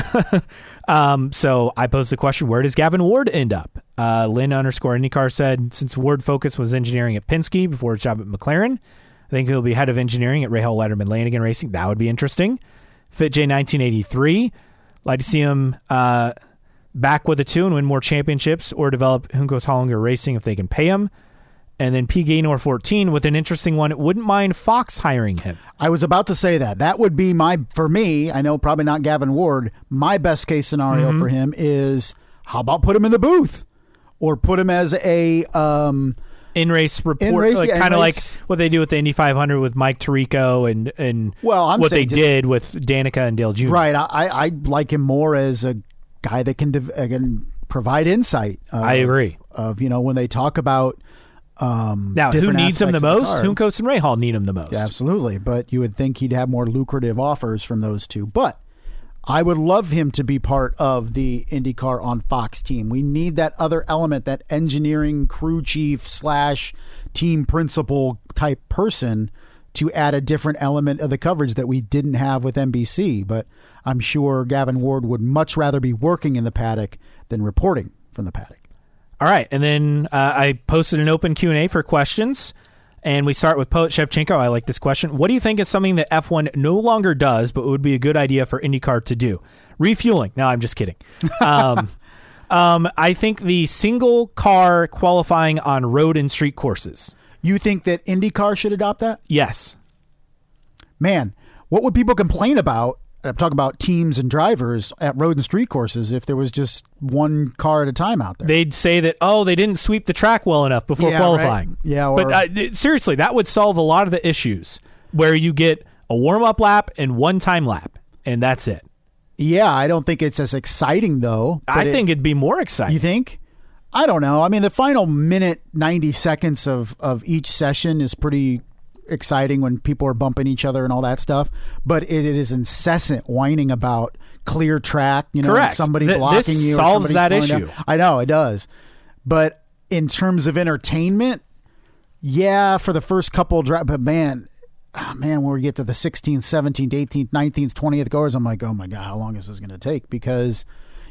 So I posed the question, where does Gavin Ward end up? Lynn_IndyCar said, since Ward focus was engineering at Penske before his job at McLaren, I think he'll be head of engineering at Rahal Letterman Lanigan Racing. That would be interesting. FitJ1983, like to see him back with the 2 and win more championships, or develop Juncos Hollinger Racing if they can pay him. And then P. Gaynor 14 with an interesting one. Wouldn't mind Fox hiring him. I was about to say that. That would be for me, I know probably not Gavin Ward, my best case scenario for him is, how about put him in the booth? Or put him as a in-race report, In-race, yeah, kind of like in-race. what they do with the Indy 500 with Mike Tirico and I'm what they saying just- did with Danica and Dale Jr. Right. I like him more as a guy that can provide insight. I agree. Of, when they talk about Now, who different needs him the aspects most? of the car. Juncos and Rahal need him the most. Yeah, absolutely. But you would think he'd have more lucrative offers from those two. But I would love him to be part of the IndyCar on Fox team. We need that other element, that engineering crew chief / team principal type person to add a different element of the coverage that we didn't have with NBC. But I'm sure Gavin Ward would much rather be working in the paddock than reporting from the paddock. All right, and then I posted an open Q&A for questions, and we start with Poet Shevchenko. I like this question. What do you think is something that F1 no longer does, but would be a good idea for IndyCar to do? Refueling. No, I'm just kidding. I think the single car qualifying on road and street courses. You think that IndyCar should adopt that? Yes. Man, what would people complain about? I'm talking about teams and drivers at road and street courses if there was just one car at a time out there. They'd say that, they didn't sweep the track well enough before qualifying. Right. Yeah, or, but seriously, that would solve a lot of the issues where you get a warm-up lap and one time lap, and that's it. Yeah, I don't think it's as exciting, though. I think it'd be more exciting. You think? I don't know. I mean, the final minute, 90 seconds of each session is pretty exciting when people are bumping each other and all that stuff, but it is incessant whining about clear track, Correct. Somebody blocking this you. solves or that issue. I know it does. But in terms of entertainment, yeah, for the first couple but man, when we get to the 16th, 17th, 18th, 19th, 20th goers, I'm like, oh my God, how long is this going to take? Because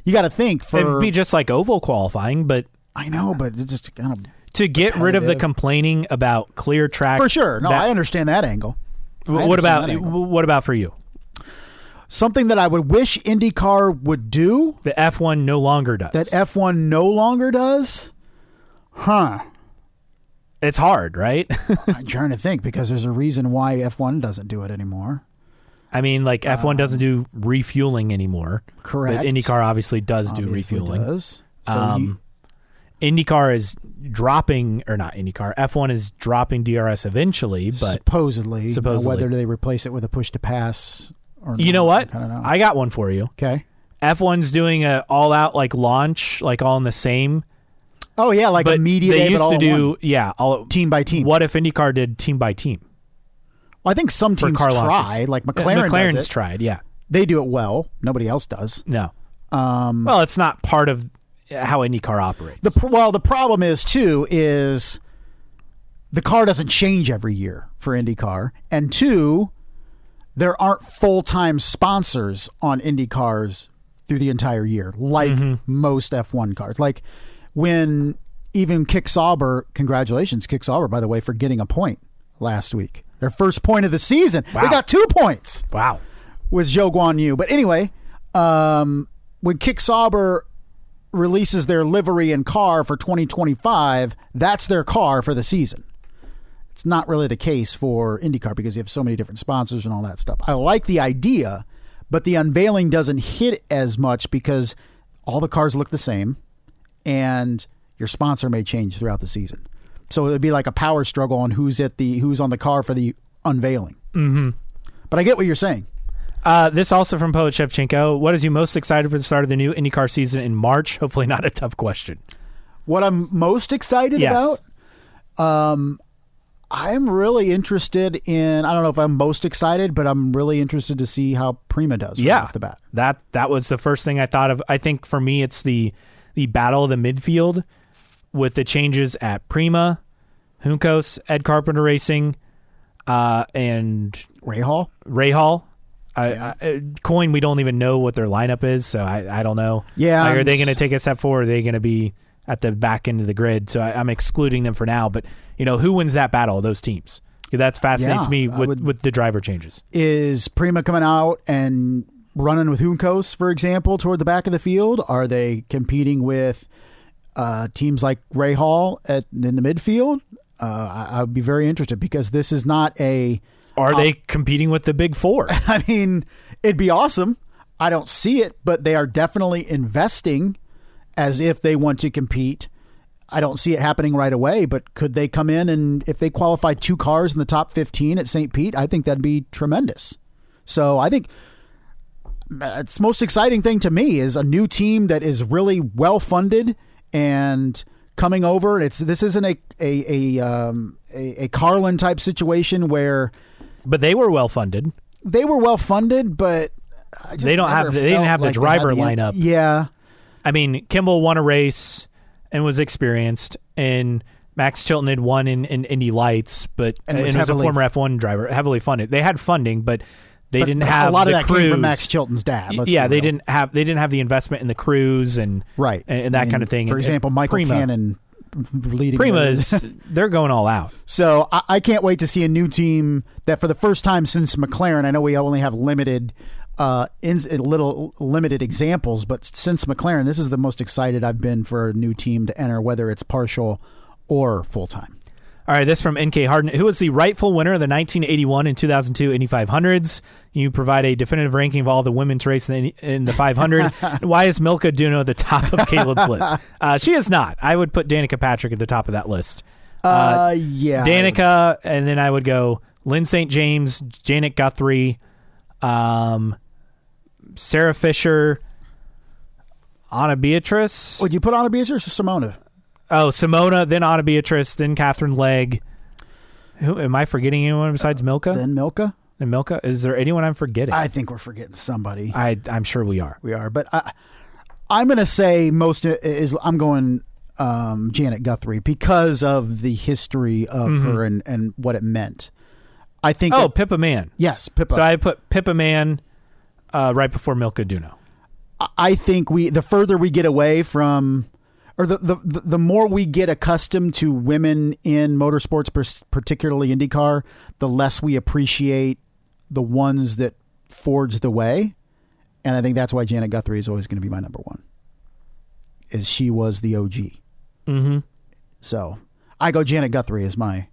you got to think It'd be just like oval qualifying, but I know, but it's just kind of to get rid of the complaining about clear track. For sure. No, I understand that angle. What about for you? Something that I would wish IndyCar would do. The F1 no longer does. That F1 no longer does? Huh. It's hard, right? I'm trying to think because there's a reason why F1 doesn't do it anymore. I mean, like F1 doesn't do refueling anymore. Correct. But IndyCar obviously does do refueling. Does. So IndyCar is dropping, or not IndyCar, F1 is dropping DRS eventually, but supposedly. Supposedly. Whether they replace it with a push to pass or not. You know what? I don't know. I got one for you. Okay. F1's doing a all-out like launch, like all in the same. Oh, yeah, like but a media they day, used but all to at do, one. yeah, all Team by team. What if IndyCar did team by team? Well, I think some teams car launches. tried, like McLaren McLaren's does it. tried, yeah. They do it well. Nobody else does. No. Well, it's not part of how IndyCar operates. The problem is the car doesn't change every year for IndyCar, and two, there aren't full-time sponsors on IndyCars through the entire year, like most F1 cars. Like when even Kick Sauber, congratulations, Kick Sauber, by the way, for getting a point last week. Their first point of the season. Wow. They got 2 points. Wow. With Zhou Guan Yu. But anyway, when Kick Sauber releases their livery and car for 2025, that's their car for the season. It's not really the case for IndyCar because you have so many different sponsors and all that stuff. I like the idea, but the unveiling doesn't hit as much because all the cars look the same and your sponsor may change throughout the season. So it would be like a power struggle on who's on the car for the unveiling. Mm-hmm. But I get what you're saying. This also from Poet Shevchenko. What is you most excited for the start of the new IndyCar season in March? Hopefully not a tough question. What I'm most excited about? I'm really interested in, I don't know if I'm most excited, but I'm really interested to see how Prima does right off the bat. That was the first thing I thought of. I think for me, it's the battle of the midfield with the changes at Prima, Juncos, Ed Carpenter Racing, and Rahal. Coin, we don't even know what their lineup is, so I don't know. Yeah, are they going to take a step forward? Are they going to be at the back end of the grid? So I'm excluding them for now. But who wins that battle? Those teams. That fascinates me with the driver changes. Is Prima coming out and running with Juncos, for example, toward the back of the field? Are they competing with teams like Rahal in the midfield? I would be very interested because this is not a. Are they competing with the big four? I mean, it'd be awesome. I don't see it, but they are definitely investing as if they want to compete I don't see it happening right away, but could they come in and if they qualify 2 cars in the top 15 at St. Pete, I think that'd be tremendous. So I think it's most exciting thing to me is a new team that is really well funded and coming over. This isn't a Carlin type situation where, but they were well funded. They were well funded, but they didn't have the driver lineup. Yeah, I mean, Kimball won a race and was experienced, and Max Chilton had won in Indy Lights, but and was a former F1 driver, heavily funded. They had funding, but they didn't have a lot the of that crews. Came from Max Chilton's dad. They didn't have the investment in the crews and that kind of thing. For example, Michael Cannon leading Prima's, they're going all out. So I can't wait to see a new team that for the first time since McLaren. I know we only have limited examples, but since McLaren, this is the most excited I've been for a new team to enter, whether it's partial or full time. All right, this from NK Harden. Who was the rightful winner of the 1981 and 2002 Indy 500s? You provide a definitive ranking of all the women's race in the 500. Why is Milka Duno at the top of Caleb's list? She is not. I would put Danica Patrick at the top of that list. Yeah. Danica, and then I would go Lynn St. James, Janet Guthrie, Sarah Fisher, Anna Beatrice. Would you put Anna Beatrice or Simona? Oh, Simona, then Anna Beatrice, then Catherine Legg. Who am I forgetting? Anyone besides Milka? Then Milka. And Milka. Is there anyone I'm forgetting? I think we're forgetting somebody. I'm sure we are. We are, but I'm going to say I'm going Janet Guthrie because of the history of her and what it meant. I think. Oh, Pippa Mann. Yes, Pippa. So I put Pippa Mann right before Milka Duno. I think the further we get away from. Or the more we get accustomed to women in motorsports, particularly IndyCar, the less we appreciate the ones that forged the way. And I think that's why Janet Guthrie is always going to be my number one. Is she was the OG. Mm-hmm. So I go Janet Guthrie as my.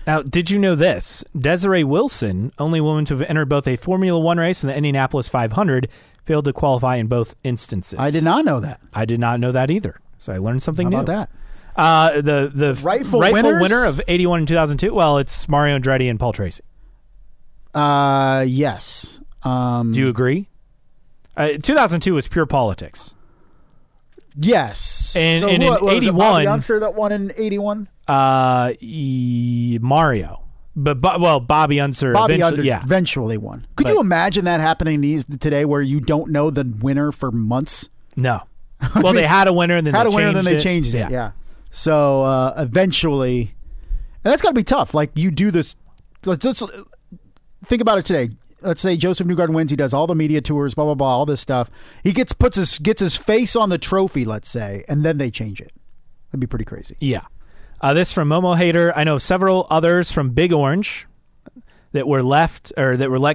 Now, did you know this? Desiree Wilson, only woman to have entered both a Formula One race and the Indianapolis 500, failed to qualify in both instances. I did not know that. I did not know that either. So I learned something new. How about that? The rightful winner of 81 and 2002. Well, it's Mario Andretti and Paul Tracy. Yes. Do you agree? 2002 was pure politics. Yes. And in 81, Bobby Unser that won in 81. Mario. But Bobby Unser eventually won. Could you imagine that happening today, where you don't know the winner for months? No. Well, they had a winner, and then they changed it. Yeah. So eventually, and that's got to be tough. Like you do this. Let's think about it today. Let's say Joseph Newgarden wins. He does all the media tours, blah blah blah, all this stuff. He gets his face on the trophy, let's say, and then they change it. That'd be pretty crazy. Yeah. This from Momo Hater. I know several others from Big Orange that were let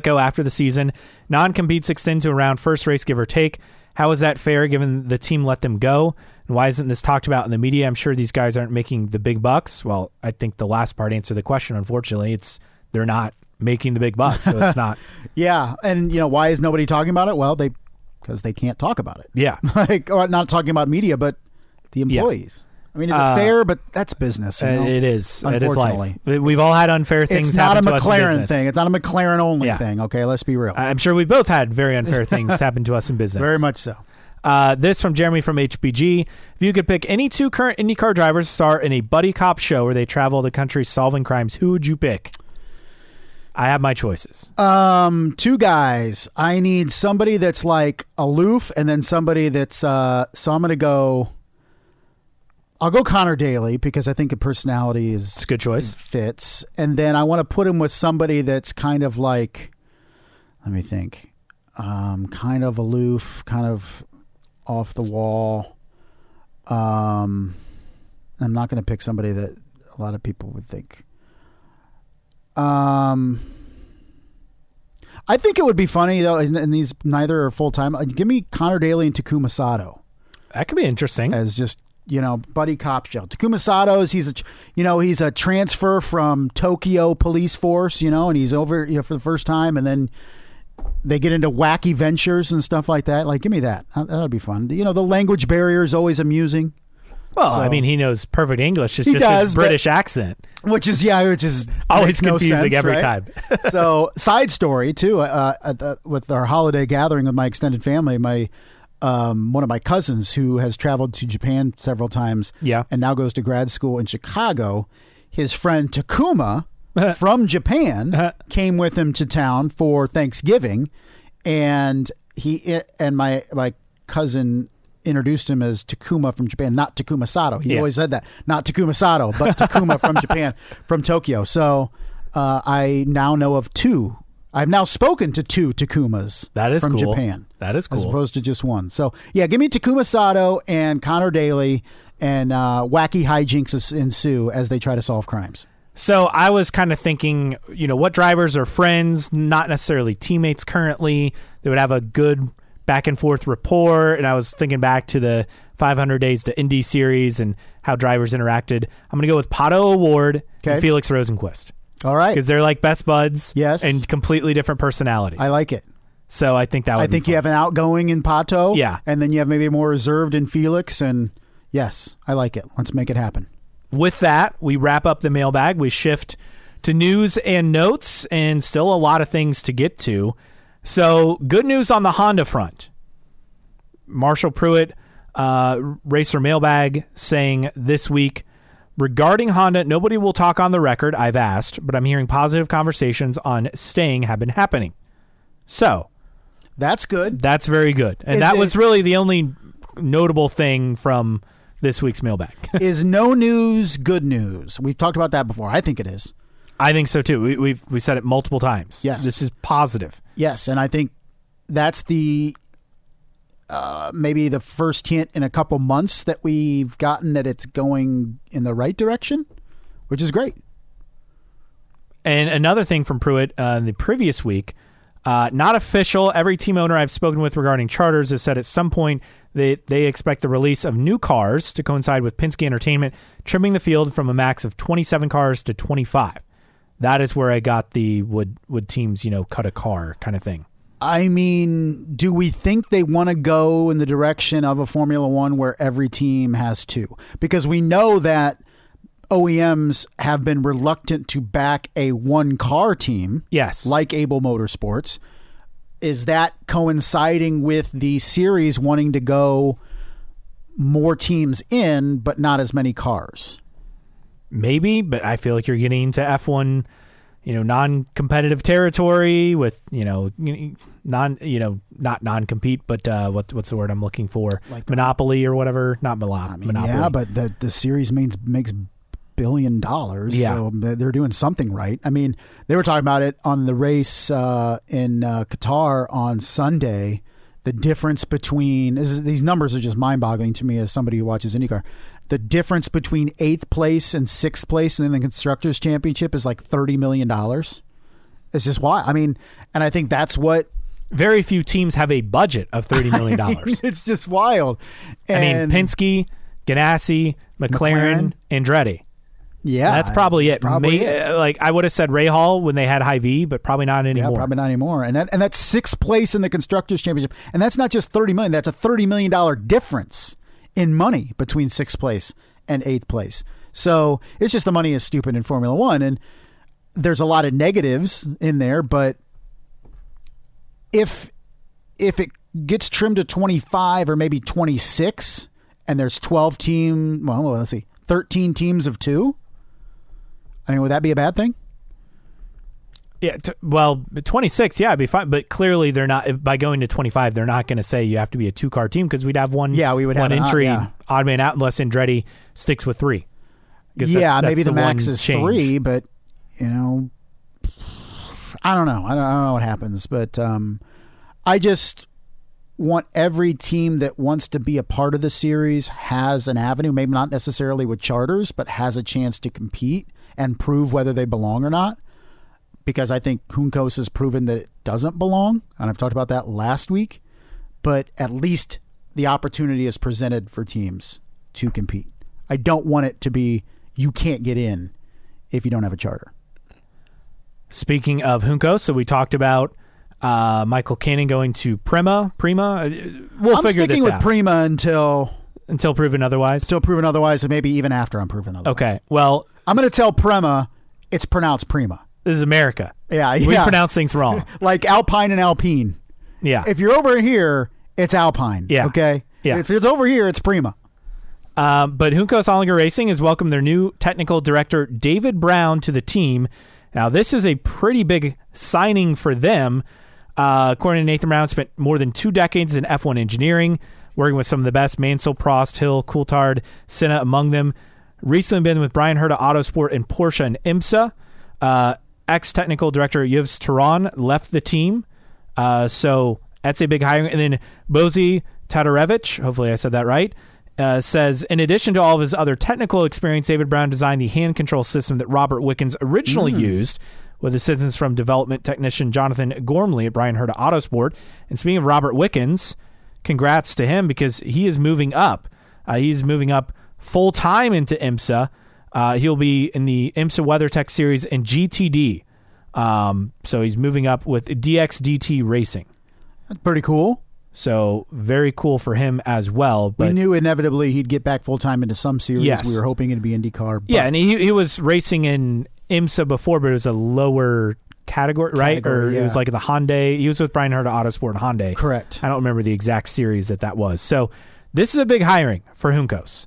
go after the season. Non-competes extend to around first race, give or take. How is that fair given the team let them go? And why isn't this talked about in the media? I'm sure these guys aren't making the big bucks. Well, I think the last part answered the question. Unfortunately, they're not making the big bucks, so it's not. Yeah, and why is nobody talking about it? Well, because they can't talk about it. Yeah. Not talking about media, but the employees. Yeah. I mean, is it fair? But that's business. It is. Unfortunately. It is life. We've all had unfair things happen to us in business. It's not a McLaren thing. It's not a McLaren only thing. Okay, let's be real. I'm sure we both had very unfair things happen to us in business. Very much so. This from Jeremy from HBG. If you could pick any two current IndyCar drivers to star in a buddy cop show where they travel the country solving crimes, who would you pick? I have my choices. Two guys. I need somebody that's like aloof, and then somebody that's so I'm going to go. I'll go Connor Daly because I think a personality it's a good choice. Fits. And then I want to put him with somebody that's kind of like, let me think, kind of aloof, kind of off the wall. I'm not going to pick somebody that a lot of people would think. I think it would be funny though, and these neither are full time. Give me Connor Daly and Takuma Sato. That could be interesting. As just buddy cop show. Takuma Sato is he's a transfer from Tokyo police force, and he's over for the first time, and then they get into wacky ventures and stuff like that. Like, give me that. That'd be fun. The language barrier is always amusing. Well, So- I mean, he knows perfect English. It's He just does, his British accent. which is Always makes no confusing sense, every right? time. So, side story too. With our holiday gathering with my extended family, one of my cousins who has traveled to Japan several times, Yeah. and now goes to grad school in Chicago. His friend Takuma from Japan came with him to town for Thanksgiving, and my cousin introduced him as Takuma from Japan, not Takuma Sato. He always said that, not Takuma Sato, but Takuma from Japan, from Tokyo. So I now know of two. I've now spoken to two Takumas That is from cool. Japan. That is cool. As opposed to just one. So, yeah, give me Takuma Sato and Connor Daly, and wacky hijinks ensue as they try to solve crimes. So I was kind of thinking, what drivers are friends, not necessarily teammates currently. They would have a good back and forth rapport. And I was thinking back to the 500 Days to Indy series and how drivers interacted. I'm going to go with Pato O'Ward and Felix Rosenqvist. All right. Because they're like best buds. Yes. And completely different personalities. I like it. So I think that would I think you have an outgoing in Pato. Yeah. And then you have maybe a more reserved in Felix. And yes, I like it. Let's make it happen. With that, we wrap up the mailbag. We shift to news and notes, and still a lot of things to get to. So, good news on the Honda front. Marshall Pruitt, Racer Mailbag, saying this week, regarding Honda, nobody will talk on the record, I've asked, but I'm hearing positive conversations on staying have been happening. So, that's good. That's very good. And that was really the only notable thing from this week's mailbag. Is no news good news? We've talked about that before. I think it is. I think so too. We've said it multiple times. Yes. This is positive. Yes, and I think that's the maybe the first hint in a couple months that we've gotten that it's going in the right direction, which is great. And another thing from Pruitt the previous week, not official. Every team owner I've spoken with regarding charters has said at some point they expect the release of new cars to coincide with Penske Entertainment trimming the field from a max of 27 cars to 25. That is where I got the would teams, cut a car kind of thing. I mean, do we think they want to go in the direction of a Formula One where every team has two? Because we know that OEMs have been reluctant to back a one-car team. Yes. Like Able Motorsports. Is that coinciding with the series wanting to go more teams in, but not as many cars? Maybe, but I feel like you're getting into F1, non-competitive territory with, not non-compete, but what's the word I'm looking for? Like monopoly or whatever. Not monopoly. Yeah, but the series makes $1 billion, so they're doing something right. I mean, they were talking about it on the race in Qatar on Sunday. The difference between these numbers are just mind-boggling to me as somebody who watches IndyCar. The difference between 8th place and 6th place in the Constructors' Championship is like $30 million. It's just why. I mean, and I think that's what... Very few teams have a budget of $30 million. I mean, it's just wild. And Penske, Ganassi, McLaren, Andretti. Yeah. That's probably it. Like I would have said Rahal when they had Hy-Vee, but probably not anymore. Yeah, probably not anymore. And that's 6th place in the Constructors' Championship. And that's not just $30 million. That's a $30 million difference in money between 6th place and 8th place. So it's just the money is stupid in Formula One. And there's a lot of negatives in there, but if it gets trimmed to 25 or maybe 26 and there's 13 teams of two, I mean, would that be a bad thing? Yeah, 26, it'd be fine. But clearly, they're not. By going to 25, they're not going to say you have to be a two-car team because we'd have one. Yeah, we would have one entry, odd man out, unless Andretti sticks with 3. Yeah, maybe the max is change. 3, but I don't know. I don't know what happens, but I just want every team that wants to be a part of the series has an avenue. Maybe not necessarily with charters, but has a chance to compete and prove whether they belong or not. Because I think Juncos has proven that it doesn't belong, and I've talked about that last week, but at least the opportunity is presented for teams to compete. I don't want it to be you can't get in if you don't have a charter. Speaking of Juncos, so we talked about Michael Cannon going to Prima. We'll figure this out. I'm sticking with Prima until Until proven otherwise? Still proven otherwise, and maybe even after I'm proven otherwise. Okay. Well, I'm going to tell Prema it's pronounced Prima. this is America. Yeah. We pronounce things wrong. Like Alpine and Alpine. Yeah. If you're over here, it's Alpine. Yeah. Okay? Yeah. If it's over here, it's Prima. But Juncos Hollinger Racing has welcomed their new technical director, David Brown, to the team. Now, this is a pretty big signing for them. According to Nathan Brown, spent more than 2 decades in F1 engineering, working with some of the best, Mansell, Prost, Hill, Coulthard, Senna among them. Recently been with Brian Herta Autosport and Porsche and IMSA. Ex-technical director Yves Turon left the team. So that's a big hiring. And then Bozy Tadorevich, hopefully I said that right, says, in addition to all of his other technical experience, David Brown designed the hand control system that Robert Wickens originally used, with assistance from development technician Jonathan Gormley at Brian Herta Autosport. And speaking of Robert Wickens, congrats to him because he is moving up. He's moving up full-time into IMSA. He'll be in the IMSA WeatherTech Series and GTD. So he's moving up with DXDT Racing. That's pretty cool. So very cool for him as well. But we knew inevitably he'd get back full-time into some series. Yes. We were hoping it'd be IndyCar. Yeah, and he was racing in IMSA before, but it was a lower category, right? Or it was like the Hyundai. He was with Brian Herta Autosport Hyundai. Correct. I don't remember the exact series that was. So this is a big hiring for Juncos.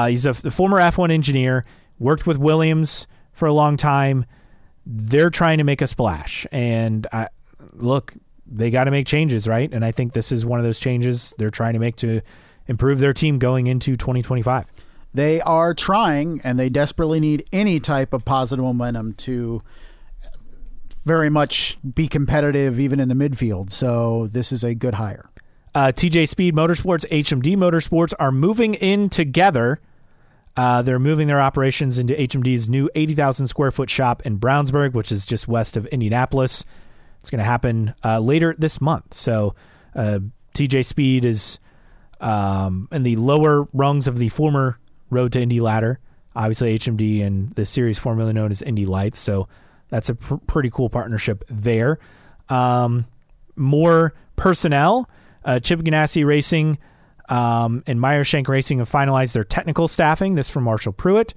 He's a former F1 engineer, worked with Williams for a long time. They're trying to make a splash. And look, they got to make changes, right? And I think this is one of those changes they're trying to make to improve their team going into 2025. They are trying, and they desperately need any type of positive momentum to very much be competitive even in the midfield. So this is a good hire. TJ Speed Motorsports, HMD Motorsports are moving in together. They're moving their operations into HMD's new 80,000 square foot shop in Brownsburg, which is just west of Indianapolis. It's going to happen later this month. So TJ Speed is in the lower rungs of the former Road to Indy ladder. Obviously, HMD and the series formerly known as Indy Lights. So that's a pretty cool partnership there. More personnel. Chip Ganassi Racing and Meyershank Racing have finalized their technical staffing. This from Marshall Pruitt.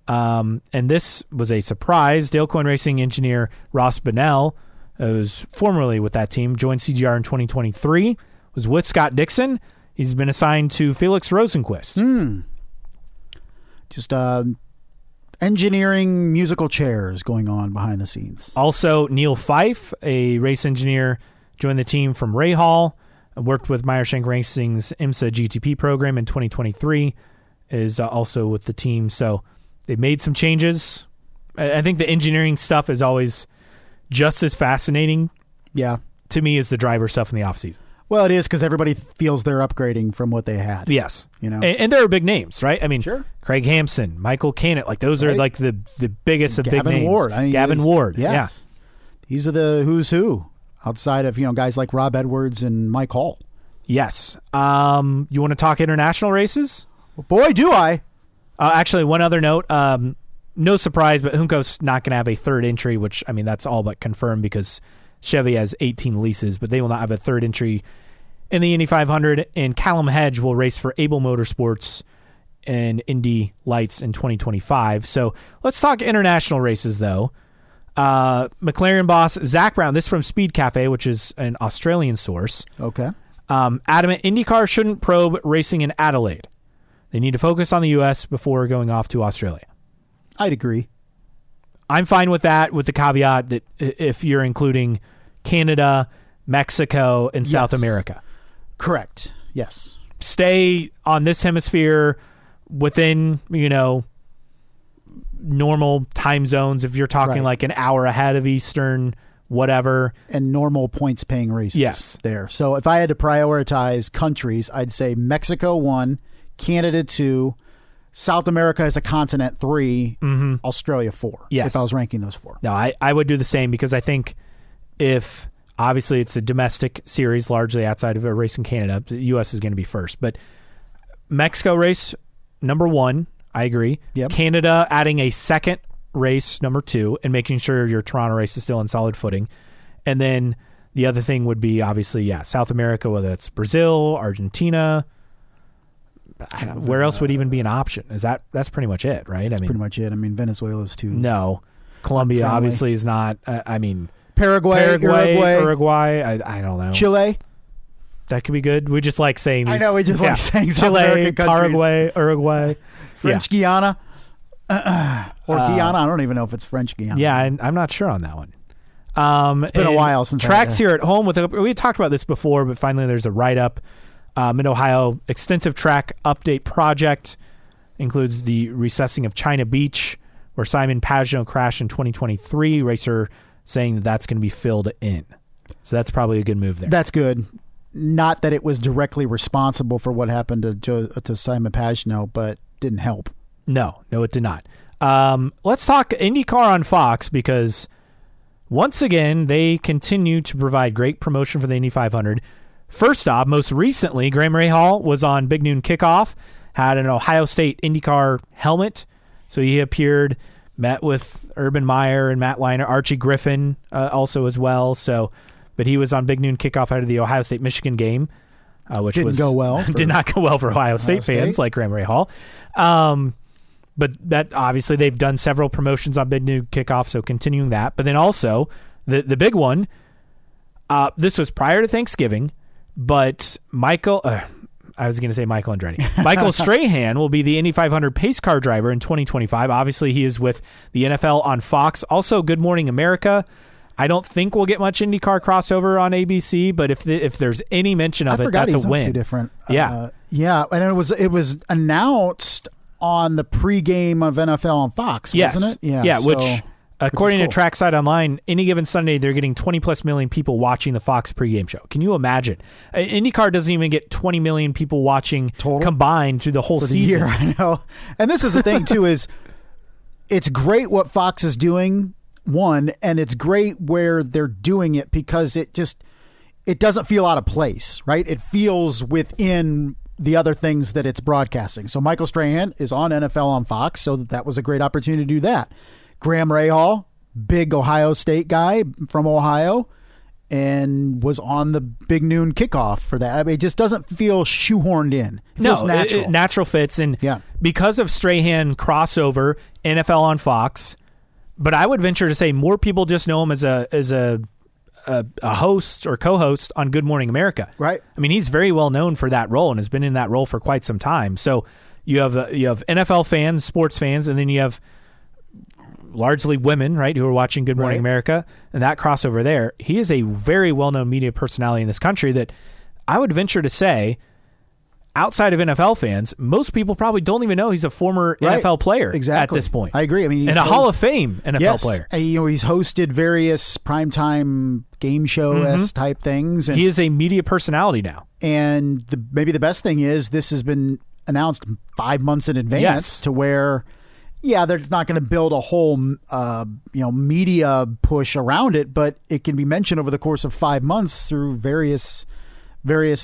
And this was a surprise. Dale Coyne Racing engineer Ross Bonnell, who's formerly with that team, joined CGR in 2023, was with Scott Dixon. He's been assigned to Felix Rosenquist. Just engineering musical chairs going on behind the scenes. Also, Neil Fife, a race engineer, joined the team from Ray Hall, worked with Meyershank Racing's IMSA GTP program in 2023, is also with the team. So they made some changes. I think the engineering stuff is always just as fascinating to me as the driver stuff in the offseason. Well, it is because everybody feels they're upgrading from what they had. Yes. You know, and there are big names, right? I mean, sure. Craig Hampson, Michael Canet, like those are like the biggest of big names. Ward. I mean, Gavin Ward. Yes. Yeah. These are the who's who outside of, guys like Rob Edwards and Mike Hall. Yes. You want to talk international races? Well, boy, do I. Actually, one other note. No surprise, but Juncos not going to have a third entry, which, I mean, that's all but confirmed because Chevy has 18 leases, but they will not have a third entry in the Indy 500, and Callum Hedge will race for Able Motorsports and Indy Lights in 2025. So let's talk international races, though. McLaren boss Zach Brown, this from Speed Cafe, which is an Australian source. Okay. Adamant IndyCar shouldn't probe racing in Adelaide. They need to focus on the U.S. before going off to Australia. I'd agree. I'm fine with that, with the caveat that if you're including Canada, Mexico, and South America. Correct. Yes. Stay on this hemisphere within, normal time zones. If you're talking like an hour ahead of Eastern, whatever. And normal points paying races. Yes. There. So if I had to prioritize countries, I'd say Mexico 1, Canada 2, South America as a continent 3, Australia 4. Yes. If I was ranking those 4. No, I would do the same because I think if obviously it's a domestic series largely outside of a race in Canada, the U.S. is going to be first. But Mexico race, number 1, I agree. Yep. Canada adding a second race, number 2, and making sure your Toronto race is still in solid footing. And then the other thing would be obviously, South America, whether it's Brazil, Argentina, where else would even be an option? That's pretty much it, right? That's pretty much it. I mean, Venezuela's too. No. Colombia unfriendly. obviously is not. Paraguay, Uruguay. I don't know. Chile. That could be good. We just like saying these. I know, we just like saying South Chile, American countries. Paraguay, Uruguay. French Guiana. Or Guyana. I don't even know if it's French Guiana. Yeah, I'm not sure on that one. It's been a while since tracks here at home. We talked about this before, but finally there's a write-up. Mid-Ohio extensive track update project includes the recessing of China Beach, where Simon Pagenaud crashed in 2023. Racer saying that's going to be filled in. So that's probably a good move there. That's good. Not that it was directly responsible for what happened to Simon Pagenaud, but didn't help. No, it did not. Let's talk IndyCar on Fox, because once again, they continue to provide great promotion for the Indy 500. First off, most recently, Graham Rahal was on Big Noon Kickoff, had an Ohio State IndyCar helmet. So he appeared, met with Urban Meyer and Matt Liner, Archie Griffin also as well. But he was on Big Noon Kickoff out of the Ohio State-Michigan game, which did not go well for Ohio State fans like Graham Rahal. But that obviously they've done several promotions on Big Noon Kickoff, so continuing that. But then also the big one, this was prior to Thanksgiving, but Michael Andretti. Michael Strahan will be the Indy 500 pace car driver in 2025. Obviously, he is with the NFL on Fox. Also, Good Morning America. I don't think we'll get much IndyCar crossover on ABC, but if there's any mention of it, that's a win. Two different. Yeah, and it was announced on the pregame of NFL on Fox, wasn't it? Yeah. Which according to Trackside Online, any given Sunday they're getting 20+ million people watching the Fox pregame show. Can you imagine? IndyCar doesn't even get 20 million people watching total combined through the whole season. Year, I know. And this is the thing too: is it's great what Fox is doing. One, and it's great where they're doing it because it doesn't feel out of place, right? It feels within the other things that it's broadcasting. So Michael Strahan is on NFL on Fox, so that was a great opportunity to do that. Graham Rahal, big Ohio State guy from Ohio, and was on the Big Noon Kickoff for that. I mean, it just doesn't feel shoehorned in. It feels natural. Natural fits, and because of Strahan crossover, NFL on Fox. But I would venture to say more people just know him as a host or co-host on Good Morning America. Right. I mean, he's very well known for that role and has been in that role for quite some time. So you have NFL fans, sports fans, and then you have largely women, right, who are watching Good Morning America, and that crossover there. He is a very well-known media personality in this country that I would venture to say, outside of NFL fans, most people probably don't even know he's a former NFL player at this point. I agree. I mean, and a Hall of Fame NFL player. He's hosted various primetime game show type things. And he is a media personality now. And maybe the best thing is this has been announced 5 months in advance to where, they're not going to build a whole media push around it, but it can be mentioned over the course of 5 months through various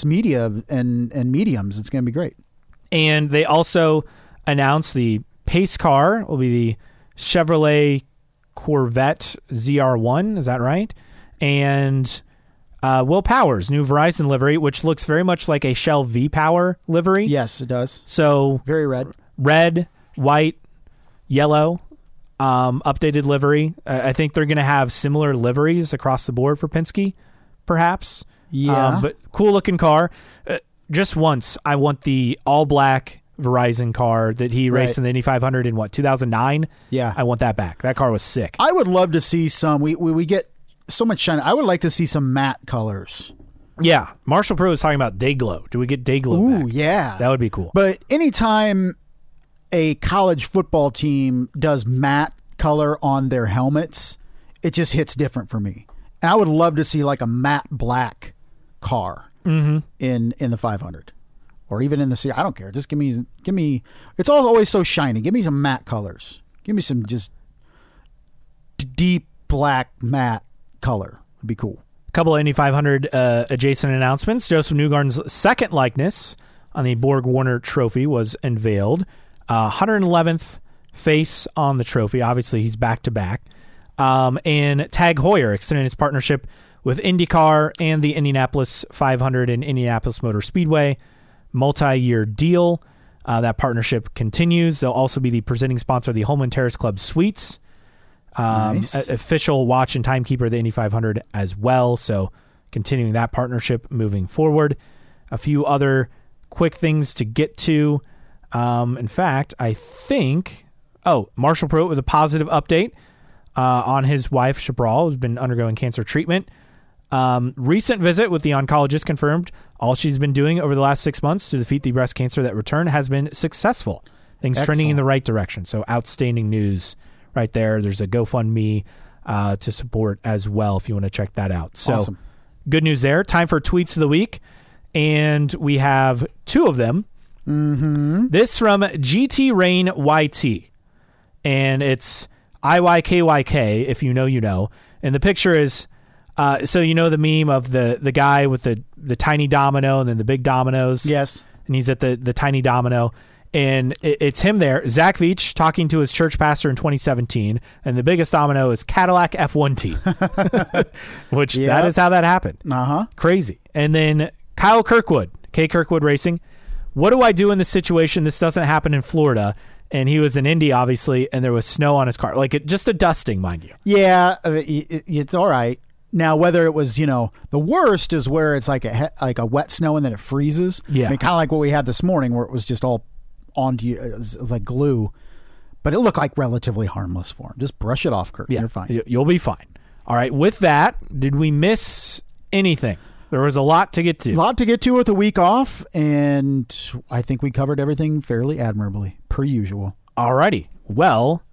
media and mediums. It's going to be great. And they also announced the pace car will be the Chevrolet Corvette ZR1. Is that right? And Will Power's new Verizon livery, which looks very much like a Shell V-Power livery. Yes, it does. So very red, white, yellow, updated livery. I think they're going to have similar liveries across the board for Penske, perhaps. Yeah. But cool looking car. Just once, I want the all black Verizon car that he raced in the Indy 500 in 2009. Yeah. I want that back. That car was sick. I would love to see some. We get so much shine. I would like to see some matte colors. Yeah. Marshall Pro was talking about day glow. Do we get day glow back? Ooh, yeah. That would be cool. But anytime a college football team does matte color on their helmets, it just hits different for me. And I would love to see like a matte black car in the 500 or even in the C. I don't care. Just give me. It's always so shiny. Give me some matte colors. Give me some just deep black matte color. Would be cool. A couple of Indy 500 adjacent announcements. Joseph Newgarden's second likeness on the Borg Warner Trophy was unveiled. 111th face on the trophy. Obviously, he's back to back. And Tag Heuer extended his partnership with IndyCar and the Indianapolis 500 and Indianapolis Motor Speedway. Multi-year deal. That partnership continues. They'll also be the presenting sponsor of the Holman Terrace Club Suites, Nice. official watch and timekeeper of the Indy 500 as well. So continuing that partnership moving forward. A few other quick things to get to. In fact, I think, Marshall Pruitt with a positive update on his wife, Chabral, who's been undergoing cancer treatment. Recent visit with the oncologist confirmed all she's been doing over the last 6 months to defeat the breast cancer that returned has been successful. Things trending in the right direction. So outstanding news right there. There's a GoFundMe to support as well if you want to check that out. So Awesome. Good news there. Time for tweets of the week. And we have two of them. Mm-hmm. This from GT Rain YT. And it's IYKYK, if you know, you know. And the picture is, so you know the meme of the guy with the tiny domino and then the big dominoes? Yes. And he's at the tiny domino. And it's him there, Zach Veach, talking to his church pastor in 2017. And the biggest domino is Cadillac F1 which that is how that happened. Uh-huh. Crazy. And then Kyle Kirkwood, K. Kirkwood Racing. What do I do in this situation? This doesn't happen in Florida. And he was in Indy, obviously, and there was snow on his car. Like, just a dusting, mind you. Yeah, it's all right. Now, whether it was, the worst is where it's like a wet snow and then it freezes. Yeah. I mean, kind of like what we had this morning where it was just all onto you. It was like glue. But it looked like relatively harmless for him. Just brush it off, Kurt. Yeah, You're fine. You'll be fine. All right. With that, did we miss anything? There was a lot to get to. A lot to get to with a week off, and I think we covered everything fairly admirably, per usual. All righty. Well,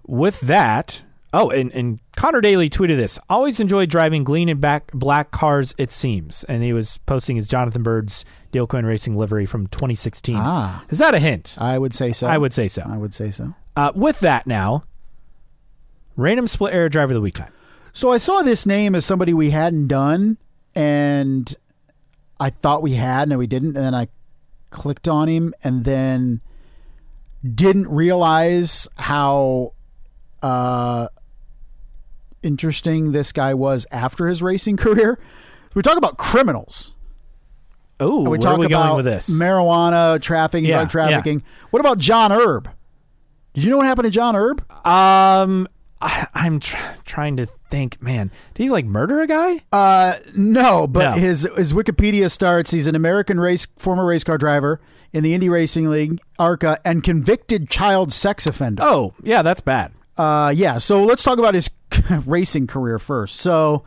with that, and Connor Daly tweeted this. Always enjoyed driving green and black cars, it seems. And he was posting his Jonathan Bird's Dale Coyne Racing livery from 2016. Is that a hint? I would say so. I would say so. With that now, random split air driver of the week time. So I saw this name as somebody we hadn't done, and I thought we had, and we didn't. And then I clicked on him, and then didn't realize how interesting this guy was after his racing career. We talk about criminals. Oh, where are we going with this? Marijuana trafficking, drug trafficking. Yeah. What about John Erb? Did you know what happened to John Erb? I'm trying to think, man. Did he murder a guy? No, but his Wikipedia starts, he's an American former race car driver in the Indy Racing League, ARCA, and convicted child sex offender. Oh, yeah, that's bad. So let's talk about his racing career first. So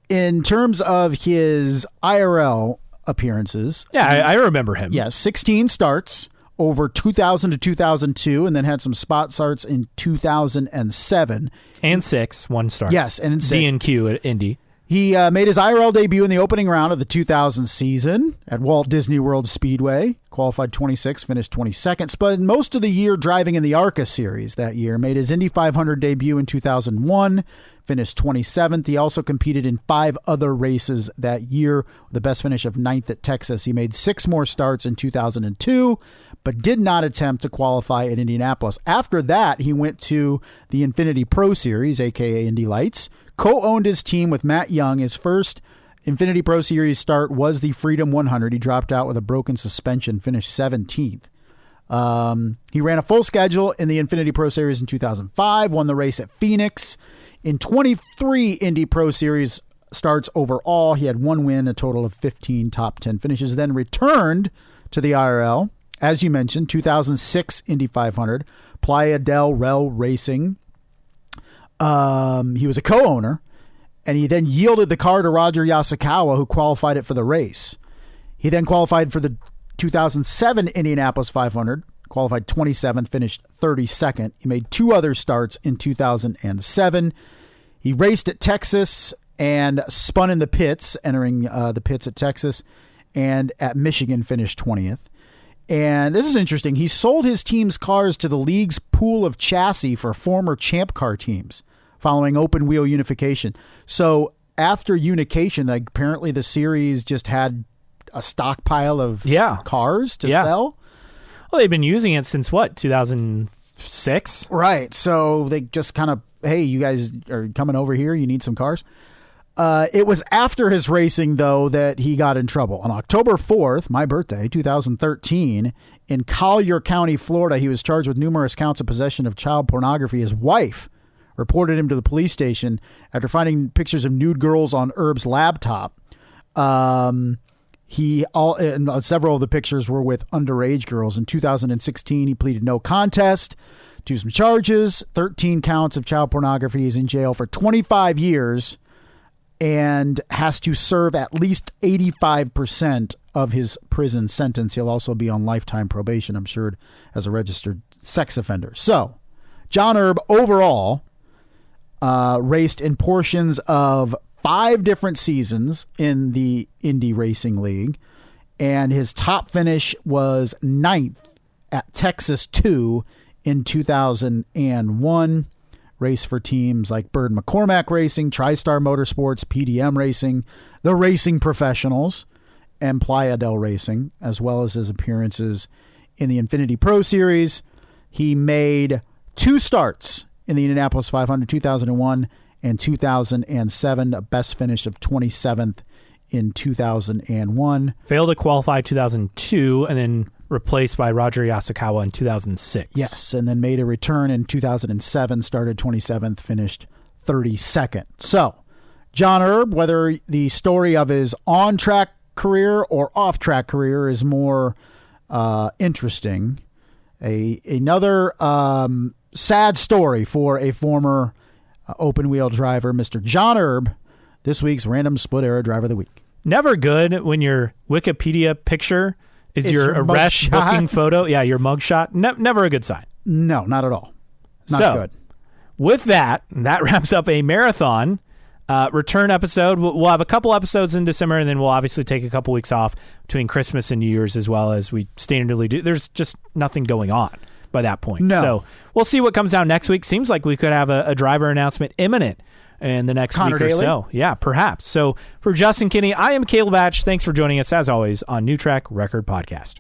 in terms of his IRL appearances. Yeah, I remember him. Yeah, 16 starts over 2000 to 2002, and then had some spot starts in 2007. And 6, one start. Yes, and in 6. D&Q at Indy. He made his IRL debut in the opening round of the 2000 season at Walt Disney World Speedway. Qualified 26th, finished 22nd. Spent most of the year driving in the ARCA series that year. Made his Indy 500 debut in 2001, finished 27th. He also competed in 5 other races that year, with the best finish of 9th at Texas. He made 6 more starts in 2002, but did not attempt to qualify at Indianapolis. After that, he went to the Infinity Pro Series, a.k.a. Indy Lights, co-owned his team with Matt Young. His first Infinity Pro Series start was the Freedom 100. He dropped out with a broken suspension, finished 17th. He ran a full schedule in the Infinity Pro Series in 2005, won the race at Phoenix. In 23 Indy Pro Series starts overall, he had 1 win, a total of 15 top 10 finishes, then returned to the IRL. As you mentioned, 2006 Indy 500, Playa del Rey Racing. He was a co-owner, and he then yielded the car to Roger Yasukawa, who qualified it for the race. He then qualified for the 2007 Indianapolis 500, qualified 27th, finished 32nd. He made 2 other starts in 2007. He raced at Texas and spun in the pits, entering the pits at Texas, and at Michigan finished 20th. And this is interesting. He sold his team's cars to the league's pool of chassis for former Champ Car teams following open wheel unification. So after unification, apparently the series just had a stockpile of cars to sell. Well, they've been using it since 2006? Right. So they just kind of, hey, you guys are coming over here. You need some cars. It was after his racing, though, that he got in trouble. On October 4th, my birthday, 2013, in Collier County, Florida, he was charged with numerous counts of possession of child pornography. His wife reported him to the police station after finding pictures of nude girls on Herb's laptop. And several of the pictures were with underage girls. In 2016, he pleaded no contest to some charges, 13 counts of child pornography. He's in jail for 25 years and has to serve at least 85% of his prison sentence. He'll also be on lifetime probation, I'm sure, as a registered sex offender. So, John Herb overall raced in portions of 5 different seasons in the Indy Racing League, and his top finish was 9th at Texas 2 in 2001. Race for teams like Bird McCormack Racing, TriStar Motorsports, PDM Racing, the Racing Professionals, and Playa del Racing, as well as his appearances in the Infinity Pro Series. He made 2 starts in the Indianapolis 500, 2001 and 2007, a best finish of 27th in 2001. Failed to qualify 2002, and then replaced by Roger Yasukawa in 2006. Yes, and then made a return in 2007, started 27th, finished 32nd. So, John Herb, whether the story of his on-track career or off-track career is more interesting, another sad story for a former open-wheel driver, Mr. John Herb, this week's Random Split Era Driver of the Week. Never good when your Wikipedia picture is your arrest booking photo. Yeah, your mugshot. Never a good sign. No, not at all. Not good. With that wraps up a marathon return episode. We'll have a couple episodes in December, and then we'll obviously take a couple weeks off between Christmas and New Year's, as well as we standardly do. There's just nothing going on by that point. No. So we'll see what comes out next week. Seems like we could have a driver announcement imminent in the next Connor week or Daly? so. Yeah, perhaps. So for Justin Kinney, I am Caleb Batch. Thanks for joining us, as always, on New Track Record Podcast.